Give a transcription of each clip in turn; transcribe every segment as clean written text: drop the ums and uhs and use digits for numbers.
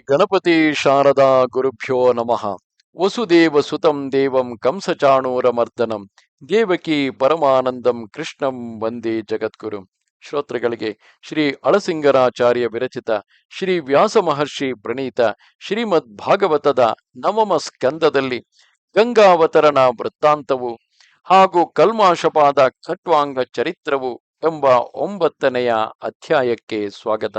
ಗಣಪತಿ ಶಾರದಾ ಗುರುಭ್ಯೋ ನಮಃ. ವಸುದೇವ ಸುತಂ ದೇವಂ ಕಂಸಚಾಣೂರಮರ್ದನಂ ದೇವಕಿ ಪರಮಾನಂದಂ ಕೃಷ್ಣಂ ವಂದೇ ಜಗದ್ಗುರು. ಶ್ರೋತೃಗಳಿಗೆ ಶ್ರೀ ಅಳಸಿಂಗರಾಚಾರ್ಯ ವಿರಚಿತ ಶ್ರೀ ವ್ಯಾಸ ಮಹರ್ಷಿ ಪ್ರಣೀತ ಶ್ರೀಮದ್ ಭಾಗವತದ ನವಮ ಸ್ಕಂದದಲ್ಲಿ ಗಂಗಾವತರಣ ವೃತ್ತಾಂತವು ಹಾಗೂ ಕಲ್ಮಾಶಪಾದ ಖಟ್ವಾಂಗ ಚರಿತ್ರವು ಎಂಬ 9ನೆಯ ಅಧ್ಯಾಯಕ್ಕೆ ಸ್ವಾಗತ.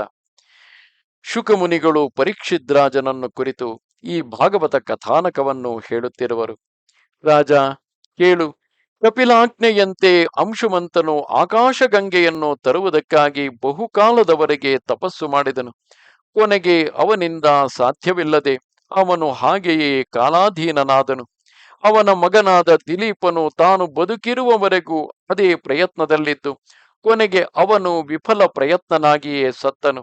ಶುಕಮುನಿಗಳು ಪರೀಕ್ಷಿದ್ರಾಜನನ್ನು ಕುರಿತು ಈ ಭಾಗವತ ಕಥಾನಕವನ್ನು ಹೇಳುತ್ತಿರುವರು. ರಾಜ, ಕೇಳು. ಕಪಿಲಾಜ್ಞೆಯಂತೆ ಅಂಶುಮಂತನು ಆಕಾಶಗಂಗೆಯನ್ನು ತರುವುದಕ್ಕಾಗಿ ಬಹುಕಾಲದವರೆಗೆ ತಪಸ್ಸು ಮಾಡಿದನು. ಕೊನೆಗೆ ಅವನಿಂದ ಸಾಧ್ಯವಿಲ್ಲದೆ ಅವನು ಹಾಗೆಯೇ ಕಾಲಾಧೀನನಾದನು. ಅವನ ಮಗನಾದ ದಿಲೀಪನು ತಾನು ಬದುಕಿರುವವರೆಗೂ ಅದೇ ಪ್ರಯತ್ನದಲ್ಲಿದ್ದು ಕೊನೆಗೆ ಅವನು ವಿಫಲ ಪ್ರಯತ್ನನಾಗಿಯೇ ಸತ್ತನು.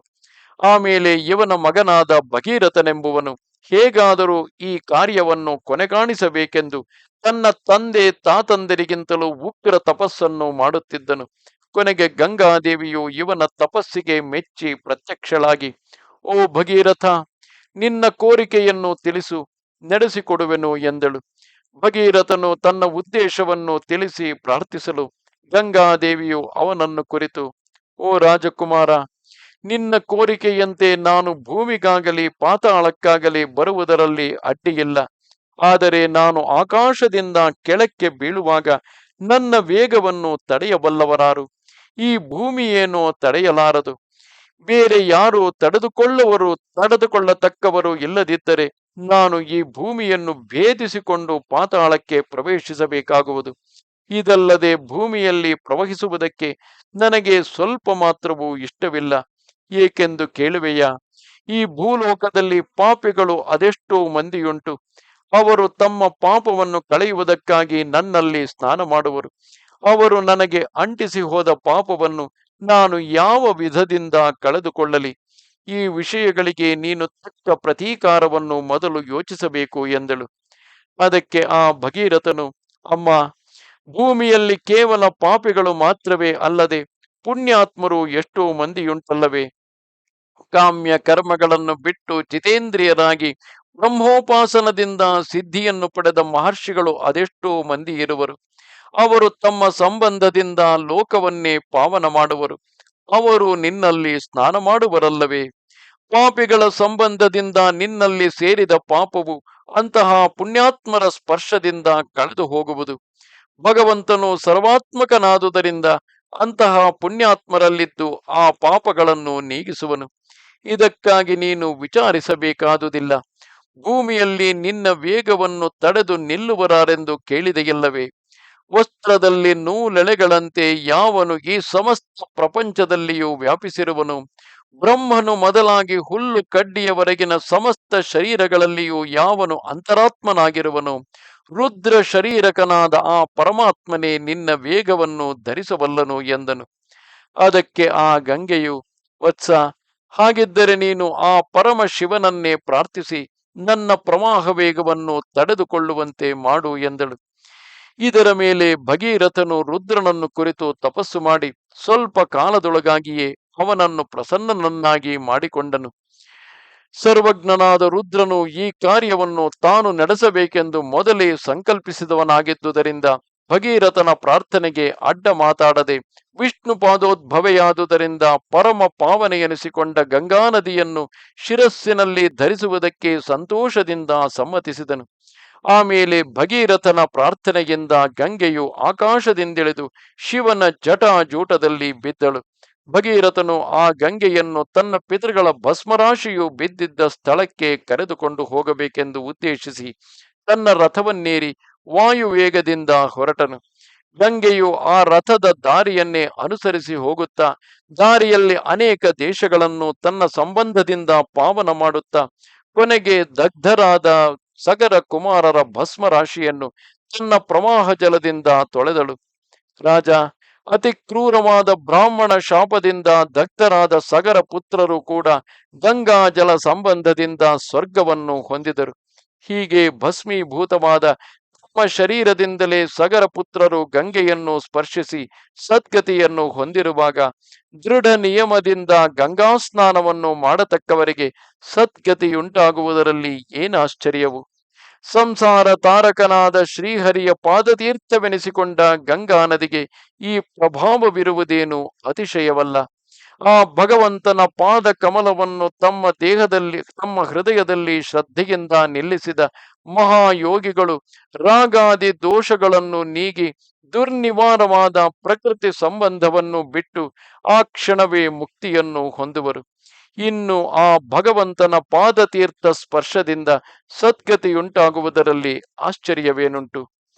ಆಮೇಲೆ ಇವನ ಮಗನಾದ ಭಗೀರಥನೆಂಬುವನು ಹೇಗಾದರೂ ಈ ಕಾರ್ಯವನ್ನು ಕೊನೆಗಾಣಿಸಬೇಕೆಂದು ತನ್ನ ತಂದೆ ತಾತಂದರಿಗಿಂತಲೂ ಉಗ್ರ ತಪಸ್ಸನ್ನು ಮಾಡುತ್ತಿದ್ದನು. ಕೊನೆಗೆ ಗಂಗಾದೇವಿಯು ಇವನ ತಪಸ್ಸಿಗೆ ಮೆಚ್ಚಿ ಪ್ರತ್ಯಕ್ಷಳಾಗಿ, ಓ ಭಗೀರಥ, ನಿನ್ನ ಕೋರಿಕೆಯನ್ನು ತಿಳಿಸು, ನಡೆಸಿಕೊಡುವೆನು ಎಂದಳು. ಭಗೀರಥನು ತನ್ನ ಉದ್ದೇಶವನ್ನು ತಿಳಿಸಿ ಪ್ರಾರ್ಥಿಸಲು ಗಂಗಾದೇವಿಯು ಅವನನ್ನು ಕುರಿತು, ಓ ರಾಜಕುಮಾರ, ನಿನ್ನ ಕೋರಿಕೆಯಂತೆ ನಾನು ಭೂಮಿಗಾಗಲಿ ಪಾತಾಳಕ್ಕಾಗಲಿ ಬರುವುದರಲ್ಲಿ ಅಡ್ಡಿಯಿಲ್ಲ. ಆದರೆ ನಾನು ಆಕಾಶದಿಂದ ಕೆಳಕ್ಕೆ ಬೀಳುವಾಗ ನನ್ನ ವೇಗವನ್ನು ತಡೆಯಬಲ್ಲವರಾರು? ಈ ಭೂಮಿಯೇನೋ ತಡೆಯಲಾರದು. ಬೇರೆ ಯಾರು ತಡೆದುಕೊಳ್ಳತಕ್ಕವರು ಇಲ್ಲದಿದ್ದರೆ ನಾನು ಈ ಭೂಮಿಯನ್ನು ಭೇದಿಸಿಕೊಂಡು ಪಾತಾಳಕ್ಕೆ ಪ್ರವೇಶಿಸಬೇಕಾಗುವುದು. ಇದಲ್ಲದೆ ಭೂಮಿಯಲ್ಲಿ ಪ್ರವಹಿಸುವುದಕ್ಕೆ ನನಗೆ ಸ್ವಲ್ಪ ಮಾತ್ರವೂ ಇಷ್ಟವಿಲ್ಲ. ಏಕೆಂದು ಕೇಳುವೆಯಾ? ಈ ಭೂಲೋಕದಲ್ಲಿ ಪಾಪಿಗಳು ಅದೆಷ್ಟೋ ಮಂದಿಯುಂಟು. ಅವರು ತಮ್ಮ ಪಾಪವನ್ನು ಕಳೆಯುವುದಕ್ಕಾಗಿ ನನ್ನಲ್ಲಿ ಸ್ನಾನ ಮಾಡುವರು. ಅವರು ನನಗೆ ಅಂಟಿಸಿ ಹೋದ ಪಾಪವನ್ನು ನಾನು ಯಾವ ವಿಧದಿಂದ ಕಳೆದುಕೊಳ್ಳಲಿ? ಈ ವಿಷಯಗಳಿಗೆ ನೀನು ತಕ್ಕ ಪ್ರತೀಕಾರವನ್ನು ಮೊದಲು ಯೋಚಿಸಬೇಕು ಎಂದಳು. ಅದಕ್ಕೆ ಆ ಭಗೀರಥನು, ಅಮ್ಮ, ಭೂಮಿಯಲ್ಲಿ ಕೇವಲ ಪಾಪಿಗಳು ಮಾತ್ರವೇ ಅಲ್ಲದೆ ಪುಣ್ಯಾತ್ಮರು ಎಷ್ಟೋ ಮಂದಿಯುಂಟಲ್ಲವೇ? ಕಾಮ್ಯ ಕರ್ಮಗಳನ್ನು ಬಿಟ್ಟು ಜಿತೇಂದ್ರಿಯರಾಗಿ ಬ್ರಹ್ಮೋಪಾಸನದಿಂದ ಸಿದ್ಧಿಯನ್ನು ಪಡೆದ ಮಹರ್ಷಿಗಳು ಅದೆಷ್ಟೋ ಮಂದಿ ಇರುವರು. ಅವರು ತಮ್ಮ ಸಂಬಂಧದಿಂದ ಲೋಕವನ್ನೇ ಪಾವನ ಮಾಡುವರು. ಅವರು ನಿನ್ನಲ್ಲಿ ಸ್ನಾನ ಮಾಡುವರಲ್ಲವೇ? ಪಾಪಿಗಳ ಸಂಬಂಧದಿಂದ ನಿನ್ನಲ್ಲಿ ಸೇರಿದ ಪಾಪವು ಅಂತಹ ಪುಣ್ಯಾತ್ಮರ ಸ್ಪರ್ಶದಿಂದ ಕಳೆದು ಹೋಗುವುದು. ಭಗವಂತನು ಸರ್ವಾತ್ಮಕನಾದುದರಿಂದ ಅಂತಹ ಪುಣ್ಯಾತ್ಮರಲ್ಲಿದ್ದು ಆ ಪಾಪಗಳನ್ನು ನೀಗಿಸುವನು. ಇದಕ್ಕಾಗಿ ನೀನು ವಿಚಾರಿಸಬೇಕಾದುದಿಲ್ಲ. ಭೂಮಿಯಲ್ಲಿ ನಿನ್ನ ವೇಗವನ್ನು ತಡೆದು ನಿಲ್ಲುವರಾರೆಂದು ಕೇಳಿದೆಯಲ್ಲವೇ? ವಸ್ತ್ರದಲ್ಲಿ ನೂಲೆಳೆಗಳಂತೆ ಯಾವನು ಈ ಸಮಸ್ತ ಪ್ರಪಂಚದಲ್ಲಿಯೂ ವ್ಯಾಪಿಸಿರುವನು? ಬ್ರಹ್ಮನು ಮೊದಲಾಗಿ ಹುಲ್ಲು ಕಡ್ಡಿಯವರೆಗಿನ ಸಮಸ್ತ ಶರೀರಗಳಲ್ಲಿಯೂ ಯಾವನು ಅಂತರಾತ್ಮನಾಗಿರುವನು? ರುದ್ರ ಶರೀರಕನಾದ ಆ ಪರಮಾತ್ಮನೇ ನಿನ್ನ ವೇಗವನ್ನು ಧರಿಸಬಲ್ಲನು ಎಂದನು. ಅದಕ್ಕೆ ಆ ಗಂಗೆಯು, ವತ್ಸ, ಹಾಗಿದ್ದರೆ ನೀನು ಆ ಪರಮ ಶಿವನನ್ನೇ ಪ್ರಾರ್ಥಿಸಿ ನನ್ನ ಪ್ರವಾಹ ವೇಗವನ್ನು ತಡೆದುಕೊಳ್ಳುವಂತೆ ಮಾಡು ಎಂದಳು. ಇದರ ಮೇಲೆ ಭಗೀರಥನು ರುದ್ರನನ್ನು ಕುರಿತು ತಪಸ್ಸು ಮಾಡಿ ಸ್ವಲ್ಪ ಕಾಲದೊಳಗಾಗಿಯೇ ಅವನನ್ನು ಪ್ರಸನ್ನನನ್ನಾಗಿ ಮಾಡಿಕೊಂಡನು. ಸರ್ವಜ್ಞನಾದ ರುದ್ರನು ಈ ಕಾರ್ಯವನ್ನು ತಾನು ನಡೆಸಬೇಕೆಂದು ಮೊದಲೇ ಸಂಕಲ್ಪಿಸಿದವನಾಗಿದ್ದುದರಿಂದ ಭಗೀರಥನ ಪ್ರಾರ್ಥನೆಗೆ ಅಡ್ಡ ಮಾತಾಡದೆ ವಿಷ್ಣು ಪಾದೋದ್ಭವೆಯಾದುದರಿಂದ ಪರಮ ಪಾವನೆಯೆನಿಸಿಕೊಂಡ ಗಂಗಾ ನದಿಯನ್ನು ಶಿರಸ್ಸಿನಲ್ಲಿ ಧರಿಸುವುದಕ್ಕೆ ಸಂತೋಷದಿಂದ ಸಮ್ಮತಿಸಿದನು. ಆಮೇಲೆ ಭಗೀರಥನ ಪ್ರಾರ್ಥನೆಯಿಂದ ಗಂಗೆಯು ಆಕಾಶದಿಂದಿಳಿದು ಶಿವನ ಜಟಾಜೂಟದಲ್ಲಿ ಬಿದ್ದಳು. ಭಗೀರಥನು ಆ ಗಂಗೆಯನ್ನು ತನ್ನ ಪಿತೃಗಳ ಭಸ್ಮರಾಶಿಯು ಬಿದ್ದಿದ್ದ ಸ್ಥಳಕ್ಕೆ ಕರೆದುಕೊಂಡು ಹೋಗಬೇಕೆಂದು ಉದ್ದೇಶಿಸಿ ತನ್ನ ರಥವನ್ನೇರಿ ವಾಯುವೇಗದಿಂದ ಹೊರಟನು. ಗಂಗೆಯು ಆ ರಥದ ದಾರಿಯನ್ನೇ ಅನುಸರಿಸಿ ಹೋಗುತ್ತಾ ದಾರಿಯಲ್ಲಿ ಅನೇಕ ದೇಶಗಳನ್ನು ತನ್ನ ಸಂಬಂಧದಿಂದ ಪಾವನ ಮಾಡುತ್ತಾ ಕೊನೆಗೆ ದಗ್ಧರಾದ ಸಗರ ಕುಮಾರರ ಭಸ್ಮರಾಶಿಯನ್ನು ತನ್ನ ಪ್ರವಾಹ ಜಲದಿಂದ ತೊಳೆದಳು. ರಾಜ, ಅತಿ ಕ್ರೂರವಾದ ಬ್ರಾಹ್ಮಣ ಶಾಪದಿಂದ ದಗ್ಧರಾದ ಸಗರ ಪುತ್ರರು ಕೂಡ ಗಂಗಾ ಜಲ ಸಂಬಂಧದಿಂದ ಸ್ವರ್ಗವನ್ನು ಹೊಂದಿದರು. ಹೀಗೆ ಭಸ್ಮೀಭೂತವಾದ ತಮ್ಮ ಶರೀರದಿಂದಲೇ ಸಗರ ಪುತ್ರರು ಗಂಗೆಯನ್ನು ಸ್ಪರ್ಶಿಸಿ ಸದ್ಗತಿಯನ್ನು ಹೊಂದಿರುವಾಗ ದೃಢ ನಿಯಮದಿಂದ ಗಂಗಾ ಸ್ನಾನವನ್ನು ಮಾಡತಕ್ಕವರಿಗೆ ಸದ್ಗತಿಯುಂಟಾಗುವುದರಲ್ಲಿ ಏನಾಶ್ಚರ್ಯವು? ಸಂಸಾರ ತಾರಕನಾದ ಶ್ರೀಹರಿಯ ಪಾದತೀರ್ಥವೆನಿಸಿಕೊಂಡ ಗಂಗಾ ನದಿಗೆ ಈ ಪ್ರಭಾವವಿರುವುದೇನು ಅತಿಶಯವಲ್ಲ. ಆ ಭಗವಂತನ ಪಾದ ಕಮಲವನ್ನು ತಮ್ಮ ದೇಹದಲ್ಲಿ, ತಮ್ಮ ಹೃದಯದಲ್ಲಿ ಶ್ರದ್ಧೆಯಿಂದ ನಿಲ್ಲಿಸಿದ ಮಹಾಯೋಗಿಗಳು ರಾಗಾದಿ ದೋಷಗಳನ್ನು ನೀಗಿ ದುರ್ನಿವಾರವಾದ ಪ್ರಕೃತಿ ಸಂಬಂಧವನ್ನು ಬಿಟ್ಟು ಆ ಕ್ಷಣವೇ ಮುಕ್ತಿಯನ್ನು ಹೊಂದುವರು. ಇನ್ನು ಆ ಭಗವಂತನ ಪಾದತೀರ್ಥ ಸ್ಪರ್ಶದಿಂದ ಸದ್ಗತಿಯುಂಟಾಗುವುದರಲ್ಲಿ ಆಶ್ಚರ್ಯವೇನುಂಟು?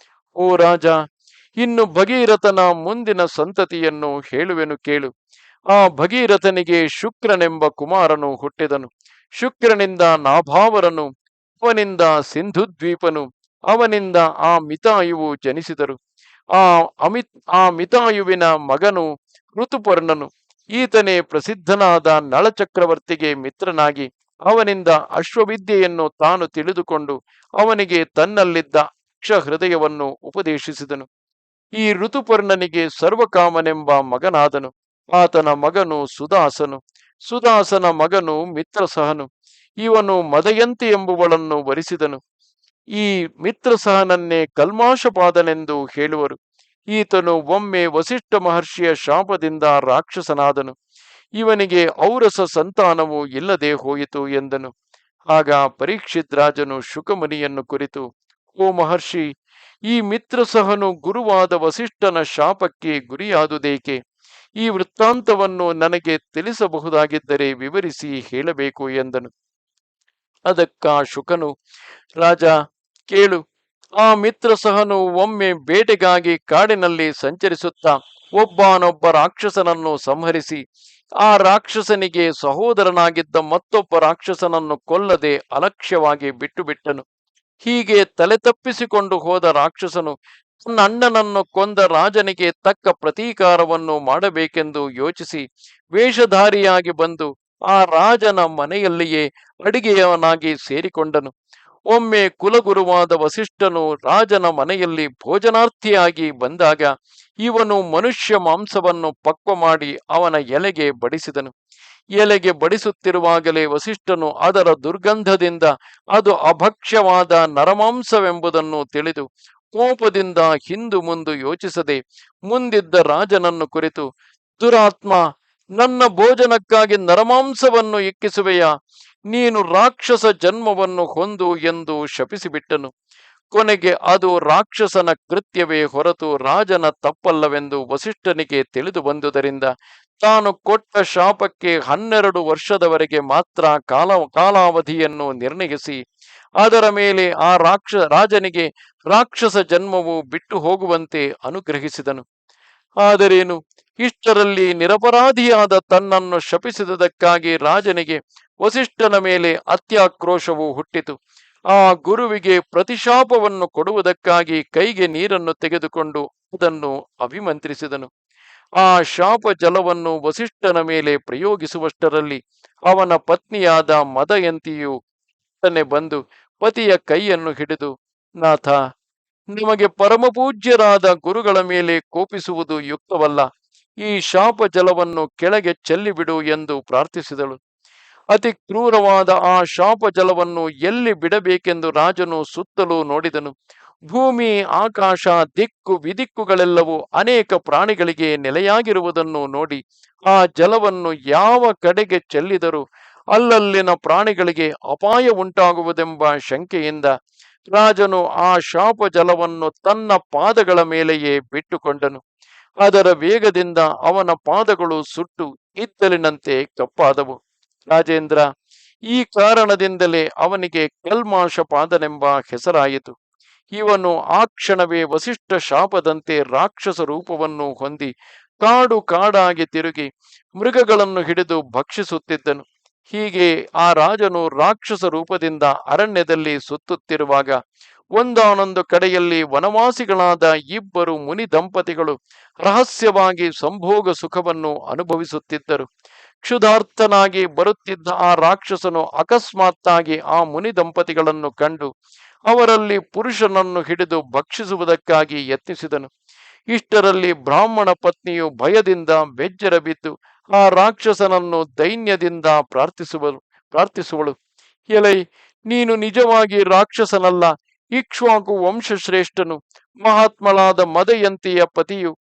ಓ ರಾಜ, ಇನ್ನು ಭಗೀರಥನ ಮುಂದಿನ ಸಂತತಿಯನ್ನು ಹೇಳುವೆನು ಕೇಳು. ಆ ಭಗೀರಥನಿಗೆ ಶುಕ್ರನೆಂಬ ಕುಮಾರನು ಹುಟ್ಟಿದನು. ಶುಕ್ರನಿಂದ ನಾಭಾವರನು, ಅವನಿಂದ ಸಿಂಧುದ್ವೀಪನು, ಅವನಿಂದ ಆ ಮಿತಾಯುವು ಜನಿಸಿದರು. ಆ ಮಿತಾಯುವಿನ ಮಗನು ಋತುಪರ್ಣನು. ಈತನೇ ಪ್ರಸಿದ್ಧನಾದ ನಳಚಕ್ರವರ್ತಿಗೆ ಮಿತ್ರನಾಗಿ ಅವನಿಂದ ಅಶ್ವವಿದ್ಯೆಯನ್ನು ತಾನು ತಿಳಿದುಕೊಂಡು ಅವನಿಗೆ ತನ್ನಲ್ಲಿದ್ದ ಅಕ್ಷ ಹೃದಯವನ್ನು ಉಪದೇಶಿಸಿದನು. ಈ ಋತುಪರ್ಣನಿಗೆ ಸರ್ವಕಾಮನೆಂಬ ಮಗನಾದನು. ಆತನ ಮಗನು ಸುದಾಸನು. ಸುದಾಸನ ಮಗನು ಮಿತ್ರಸಹನು. ಇವನು ಮದಯಂತಿ ಎಂಬುವಳನ್ನು ವರಿಸಿದನು. ಈ ಮಿತ್ರಸಹನನ್ನೇ ಕಲ್ಮಾಶಪಾದನೆಂದು ಹೇಳುವರು. ಈತನು ಒಮ್ಮೆ ವಸಿಷ್ಠ ಮಹರ್ಷಿಯ ಶಾಪದಿಂದ ರಾಕ್ಷಸನಾದನು. ಇವನಿಗೆ ಔರಸ ಸಂತಾನವು ಇಲ್ಲದೆ ಹೋಯಿತು ಎಂದನು. ಆಗ ಪರೀಕ್ಷಿತ್ ರಾಜನು ಶುಕಮುನಿಯನ್ನು ಕುರಿತು, ಓ ಮಹರ್ಷಿ, ಈ ಮಿತ್ರಸಹನು ಗುರುವಾದ ವಸಿಷ್ಠನ ಶಾಪಕ್ಕೆ ಗುರಿಯಾದುದೇಕೆ? ಈ ವೃತ್ತಾಂತವನ್ನು ನನಗೆ ತಿಳಿಸಬಹುದಾಗಿದ್ದರೆ ವಿವರಿಸಿ ಹೇಳಬೇಕು ಎಂದನು. ಅದಕ್ಕ ಶುಕನು, ರಾಜ ಕೇಳು. ಆ ಮಿತ್ರಸಹನು ಒಮ್ಮೆ ಬೇಟೆಗಾಗಿ ಕಾಡಿನಲ್ಲಿ ಸಂಚರಿಸುತ್ತಾ ಒಬ್ಬನೊಬ್ಬ ರಾಕ್ಷಸನನ್ನು ಸಂಹರಿಸಿ ಆ ರಾಕ್ಷಸನಿಗೆ ಸಹೋದರನಾಗಿದ್ದ ಮತ್ತೊಬ್ಬ ರಾಕ್ಷಸನನ್ನು ಕೊಲ್ಲದೆ ಅಲಕ್ಷ್ಯವಾಗಿ ಬಿಟ್ಟು ಬಿಟ್ಟನು. ಹೀಗೆ ತಲೆ ತಪ್ಪಿಸಿಕೊಂಡು ಹೋದ ರಾಕ್ಷಸನು ತನ್ನ ಅಣ್ಣನನ್ನು ಕೊಂದ ರಾಜನಿಗೆ ತಕ್ಕ ಪ್ರತೀಕಾರವನ್ನು ಮಾಡಬೇಕೆಂದು ಯೋಚಿಸಿ ವೇಷಧಾರಿಯಾಗಿ ಬಂದು ಆ ರಾಜನ ಮನೆಯಲ್ಲಿಯೇ ಅಡಿಗೆಯವನಾಗಿ ಸೇರಿಕೊಂಡನು. ಒಮ್ಮೆ ಕುಲಗುರುವಾದ ವಸಿಷ್ಠನು ರಾಜನ ಮನೆಯಲ್ಲಿ ಭೋಜನಾರ್ಥಿಯಾಗಿ ಬಂದಾಗ ಇವನು ಮನುಷ್ಯ ಮಾಂಸವನ್ನು ಪಕ್ವ ಮಾಡಿ ಅವನ ಎಲೆಗೆ ಬಡಿಸಿದನು. ಎಲೆಗೆ ಬಡಿಸುತ್ತಿರುವಾಗಲೇ ವಸಿಷ್ಠನು ಅದರ ದುರ್ಗಂಧದಿಂದ ಅದು ಅಭಕ್ಷ್ಯವಾದ ನರಮಾಂಸವೆಂಬುದನ್ನು ತಿಳಿದು ಕೋಪದಿಂದ ಹಿಂದು ಮುಂದು ಯೋಚಿಸದೆ ಮುಂದಿದ್ದ ರಾಜನನ್ನು ಕುರಿತು, ದುರಾತ್ಮ, ನನ್ನ ಭೋಜನಕ್ಕಾಗಿ ನರಮಾಂಸವನ್ನು ಇಕ್ಕಿಸುವೆಯಾ? ನೀನು ರಾಕ್ಷಸ ಜನ್ಮವನ್ನು ಹೊಂದು ಎಂದು ಶಪಿಸಿಬಿಟ್ಟನು. ಕೊನೆಗೆ ಅದು ರಾಕ್ಷಸನ ಕೃತ್ಯವೇ ಹೊರತು ರಾಜನ ತಪ್ಪಲ್ಲವೆಂದು ವಸಿಷ್ಠನಿಗೆ ತಿಳಿದು ಬಂದುದರಿಂದ ತಾನು ಕೊಟ್ಟ ಶಾಪಕ್ಕೆ 12 ವರ್ಷದವರೆಗೆ ಮಾತ್ರ ಕಾಲಾವಧಿಯನ್ನು ನಿರ್ಣಯಿಸಿ ಅದರ ಮೇಲೆ ಆ ರಾಜನಿಗೆ ರಾಕ್ಷಸ ಜನ್ಮವು ಬಿಟ್ಟು ಹೋಗುವಂತೆ ಅನುಗ್ರಹಿಸಿದನು. ಆದರೇನು, ಇಷ್ಟರಲ್ಲಿ ನಿರಪರಾಧಿಯಾದ ತನ್ನನ್ನು ಶಪಿಸಿದಕ್ಕಾಗಿ ರಾಜನಿಗೆ ವಸಿಷ್ಠನ ಮೇಲೆ ಅತ್ಯಾಕ್ರೋಶವು ಹುಟ್ಟಿತು. ಆ ಗುರುವಿಗೆ ಪ್ರತಿಶಾಪವನ್ನು ಕೊಡುವುದಕ್ಕಾಗಿ ಕೈಗೆ ನೀರನ್ನು ತೆಗೆದುಕೊಂಡು ಅದನ್ನು ಅಭಿಮಂತ್ರಿಸಿದನು. ಆ ಶಾಪ ಜಲವನ್ನು ವಸಿಷ್ಠನ ಮೇಲೆ ಪ್ರಯೋಗಿಸುವಷ್ಟರಲ್ಲಿ ಅವನ ಪತ್ನಿಯಾದ ಮದಯಂತಿಯು ಬಂದು ಪತಿಯ ಕೈಯನ್ನು ಹಿಡಿದು, ನಾಥ, ನಿಮಗೆ ಪರಮಪೂಜ್ಯರಾದ ಗುರುಗಳ ಮೇಲೆ ಕೋಪಿಸುವುದು ಯುಕ್ತವಲ್ಲ. ಈ ಶಾಪ ಜಲವನ್ನು ಕೆಳಗೆ ಚೆಲ್ಲಿಬಿಡು ಎಂದು ಪ್ರಾರ್ಥಿಸಿದಳು. ಅತಿ ಕ್ರೂರವಾದ ಆ ಶಾಪ ಜಲವನ್ನು ಎಲ್ಲಿ ಬಿಡಬೇಕೆಂದು ರಾಜನು ಸುತ್ತಲೂ ನೋಡಿದನು. ಭೂಮಿ, ಆಕಾಶ, ದಿಕ್ಕು ವಿದಿಕ್ಕುಗಳೆಲ್ಲವೂ ಅನೇಕ ಪ್ರಾಣಿಗಳಿಗೆ ನೆಲೆಯಾಗಿರುವುದನ್ನು ನೋಡಿ ಆ ಜಲವನ್ನು ಯಾವ ಕಡೆಗೆ ಚೆಲ್ಲಿದರೂ ಅಲ್ಲಲ್ಲಿನ ಪ್ರಾಣಿಗಳಿಗೆ ಅಪಾಯ ಉಂಟಾಗುವುದೆಂಬ ಶಂಕೆಯಿಂದ ರಾಜನು ಆ ಶಾಪ ಜಲವನ್ನು ತನ್ನ ಪಾದಗಳ ಮೇಲೆಯೇ ಬಿಟ್ಟುಕೊಂಡನು. ಅದರ ವೇಗದಿಂದ ಅವನ ಪಾದಗಳು ಸುಟ್ಟು ಇದ್ದಲಿನಂತೆ ಕಪ್ಪಾದವು. ರಾಜೇಂದ್ರ, ಈ ಕಾರಣದಿಂದಲೇ ಅವನಿಗೆ ಕಲ್ಮಾಶಪಾದನೆಂಬ ಹೆಸರಾಯಿತು. ಇವನು ಆ ಕ್ಷಣವೇ ವಸಿಷ್ಠ ಶಾಪದಂತೆ ರಾಕ್ಷಸ ರೂಪವನ್ನು ಹೊಂದಿ ಕಾಡು ಕಾಡಾಗಿ ತಿರುಗಿ ಮೃಗಗಳನ್ನು ಹಿಡಿದು ಭಕ್ಷಿಸುತ್ತಿದ್ದನು. ಹೀಗೆ ಆ ರಾಜನು ರಾಕ್ಷಸ ರೂಪದಿಂದ ಅರಣ್ಯದಲ್ಲಿ ಸುತ್ತುತ್ತಿರುವಾಗ ಒಂದಾನೊಂದು ಕಡೆಯಲ್ಲಿ ವನವಾಸಿಗಳಾದ ಇಬ್ಬರು ಮುನಿ ದಂಪತಿಗಳು ರಹಸ್ಯವಾಗಿ ಸಂಭೋಗ ಸುಖವನ್ನು ಅನುಭವಿಸುತ್ತಿದ್ದರು. ಕ್ಷುಧಾರ್ಥನಾಗಿ ಬರುತ್ತಿದ್ದ ಆ ರಾಕ್ಷಸನು ಅಕಸ್ಮಾತ್ತಾಗಿ ಆ ಮುನಿ ದಂಪತಿಗಳನ್ನು ಕಂಡು ಅವರಲ್ಲಿ ಪುರುಷನನ್ನು ಹಿಡಿದು ಭಕ್ಷಿಸುವುದಕ್ಕಾಗಿ ಯತ್ನಿಸಿದನು. ಇಷ್ಟರಲ್ಲಿ ಬ್ರಾಹ್ಮಣ ಪತ್ನಿಯು ಭಯದಿಂದ ಬೆಜ್ಜರ ಬಿದ್ದು ಆ ರಾಕ್ಷಸನನ್ನು ದೈನ್ಯದಿಂದ ಪ್ರಾರ್ಥಿಸುವಳು. ಎಲೈ, ನೀನು ನಿಜವಾಗಿ ರಾಕ್ಷಸನಲ್ಲ, ಇಕ್ಷ್ವಾಕು ವಂಶಶ್ರೇಷ್ಠನು, ಮಹಾತ್ಮಳಾದ ಮದಯಂತಿಯ ಪತಿಯು.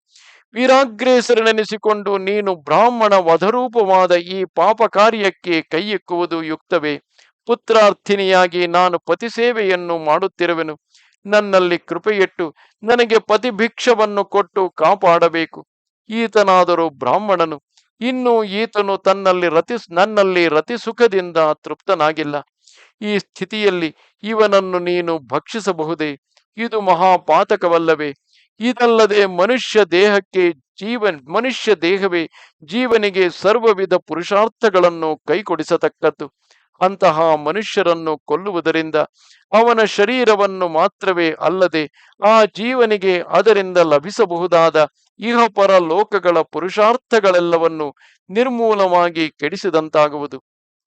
ವೀರಾಗ್ರೇಸರನೆನಿಸಿಕೊಂಡು ನೀನು ಬ್ರಾಹ್ಮಣ ವಧರೂಪವಾದ ಈ ಪಾಪ ಕಾರ್ಯಕ್ಕೆ ಕೈಯಿಕ್ಕುವುದು ಯುಕ್ತವೇ? ಪುತ್ರಾರ್ಥಿನಿಯಾಗಿ ನಾನು ಪತಿ ಸೇವೆಯನ್ನು ಮಾಡುತ್ತಿರುವೆನು. ನನ್ನಲ್ಲಿ ಕೃಪೆಯಿಟ್ಟು ನನಗೆ ಪತಿಭಿಕ್ಷವನ್ನು ಕೊಟ್ಟು ಕಾಪಾಡಬೇಕು. ಈತನಾದರೂ ಬ್ರಾಹ್ಮಣನು, ಇನ್ನು ಈತನು ನನ್ನಲ್ಲಿ ರತಿ ಸುಖದಿಂದ ತೃಪ್ತನಾಗಿಲ್ಲ. ಈ ಸ್ಥಿತಿಯಲ್ಲಿ ಇವನನ್ನು ನೀನು ಭಕ್ಷಿಸಬಹುದೇ? ಇದು ಮಹಾಪಾತಕವಲ್ಲವೇ? ಇದಲ್ಲದೆ ಮನುಷ್ಯ ದೇಹವೇ ಜೀವನಿಗೆ ಸರ್ವವಿಧ ಪುರುಷಾರ್ಥಗಳನ್ನು ಕೈಕೊಡಿಸತಕ್ಕದ್ದು. ಅಂತಹ ಮನುಷ್ಯರನ್ನು ಕೊಲ್ಲುವುದರಿಂದ ಅವನ ಶರೀರವನ್ನು ಮಾತ್ರವೇ ಅಲ್ಲದೆ ಆ ಜೀವನಿಗೆ ಅದರಿಂದ ಲಭಿಸಬಹುದಾದ ಇಹಪರ ಲೋಕಗಳ ಪುರುಷಾರ್ಥಗಳೆಲ್ಲವನ್ನು ನಿರ್ಮೂಲವಾಗಿ ಕೆಡಿಸಿದಂತಾಗುವುದು.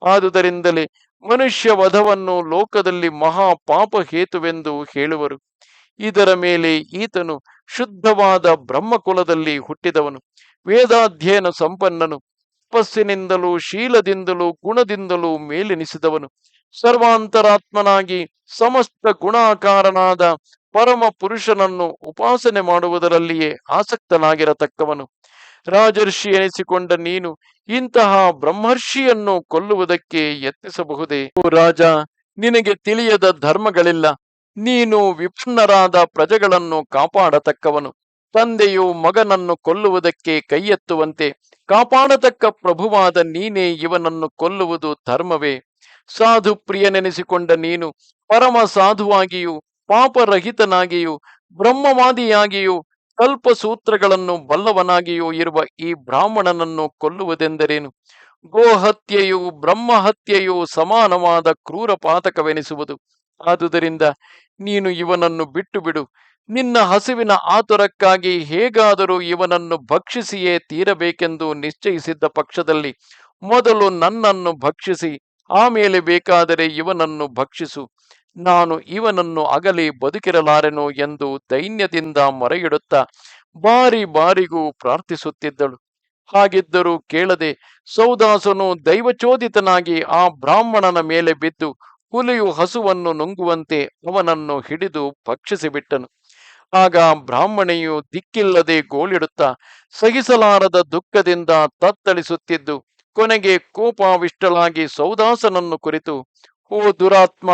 ಆದುದರಿಂದಲೇ ಮನುಷ್ಯ ವಧವನ್ನು ಲೋಕದಲ್ಲಿ ಮಹಾಪಾಪ ಹೇತುವೆಂದು ಹೇಳುವರು. ಇದರ ಮೇಲೆ ಈತನು ಶುದ್ಧವಾದ ಬ್ರಹ್ಮಕುಲದಲ್ಲಿ ಹುಟ್ಟಿದವನು, ವೇದಾಧ್ಯಯನ ಸಂಪನ್ನನು, ತಪಸ್ಸಿನಿಂದಲೂ ಶೀಲದಿಂದಲೂ ಗುಣದಿಂದಲೂ ಮೇಲೆನಿಸಿದವನು, ಸರ್ವಾಂತರಾತ್ಮನಾಗಿ ಸಮಸ್ತ ಗುಣಾಕಾರನಾದ ಪರಮ ಪುರುಷನನ್ನು ಉಪಾಸನೆ ಮಾಡುವುದರಲ್ಲಿಯೇ ಆಸಕ್ತನಾಗಿರತಕ್ಕವನು. ರಾಜರ್ಷಿ ಎನಿಸಿಕೊಂಡ ನೀನು ಇಂತಹ ಬ್ರಹ್ಮರ್ಷಿಯನ್ನು ಕೊಲ್ಲುವುದಕ್ಕೆ ಯತ್ನಿಸಬಹುದೇ? ಓ ರಾಜ, ನಿನಗೆ ತಿಳಿಯದ ಧರ್ಮಗಳಿಲ್ಲ. ನೀನು ವಿಪನ್ನರಾದ ಪ್ರಜೆಗಳನ್ನು ಕಾಪಾಡತಕ್ಕವನು. ತಂದೆಯು ಮಗನನ್ನು ಕೊಲ್ಲುವುದಕ್ಕೆ ಕೈಯೆತ್ತುವಂತೆ ಕಾಪಾಡತಕ್ಕ ಪ್ರಭುವಾದ ನೀನೇ ಇವನನ್ನು ಕೊಲ್ಲುವುದು ಧರ್ಮವೇ? ಸಾಧು ಪ್ರಿಯನೆನಿಸಿಕೊಂಡ ನೀನು ಪರಮ ಸಾಧುವಾಗಿಯೂ ಪಾಪರಹಿತನಾಗಿಯೂ ಬ್ರಹ್ಮವಾದಿಯಾಗಿಯೂ ಕಲ್ಪಸೂತ್ರಗಳನ್ನು ಬಲ್ಲವನಾಗಿಯೂ ಇರುವ ಈ ಬ್ರಾಹ್ಮಣನನ್ನು ಕೊಲ್ಲುವುದೆಂದರೇನು? ಗೋಹತ್ಯೆಯು ಬ್ರಹ್ಮಹತ್ಯೆಯು ಸಮಾನವಾದ ಕ್ರೂರ ಪಾತಕವೆನಿಸುವುದು. ಆದುದರಿಂದ ನೀನು ಇವನನ್ನು ಬಿಟ್ಟು ಬಿಡು. ನಿನ್ನ ಹಸಿವಿನ ಆತುರಕ್ಕಾಗಿ ಹೇಗಾದರೂ ಇವನನ್ನು ಭಕ್ಷಿಸಿಯೇ ತೀರಬೇಕೆಂದು ನಿಶ್ಚಯಿಸಿದ್ದ ಪಕ್ಷದಲ್ಲಿ ಮೊದಲು ನನ್ನನ್ನು ಭಕ್ಷಿಸಿ ಆಮೇಲೆ ಬೇಕಾದರೆ ಇವನನ್ನು ಭಕ್ಷಿಸು. ನಾನು ಇವನನ್ನು ಅಗಲಿ ಬದುಕಿರಲಾರೆನೋ ಎಂದು ದೈನ್ಯದಿಂದ ಮೊರೆಯಿಡುತ್ತಾ ಬಾರಿ ಬಾರಿಗೂ ಪ್ರಾರ್ಥಿಸುತ್ತಿದ್ದಳು. ಹಾಗಿದ್ದರೂ ಕೇಳದೆ ಸೌದಾಸನು ದೈವಚೋದಿತನಾಗಿ ಆ ಬ್ರಾಹ್ಮಣನ ಮೇಲೆ ಬಿದ್ದು ಹುಲಿಯು ಹಸುವನ್ನು ನುಂಗುವಂತೆ ಅವನನ್ನು ಹಿಡಿದು ಭಕ್ಷಿಸಿಬಿಟ್ಟನು. ಆಗ ಬ್ರಾಹ್ಮಣೆಯು ದಿಕ್ಕಿಲ್ಲದೆ ಗೋಳಿಡುತ್ತಾ ಸಹಿಸಲಾರದ ದುಃಖದಿಂದ ತತ್ತಳಿಸುತ್ತಿದ್ದು ಕೊನೆಗೆ ಕೋಪಾವಿಷ್ಟಳಾಗಿ ಸೌದಾಸನನ್ನು ಕುರಿತು, ಓ ದುರಾತ್ಮ,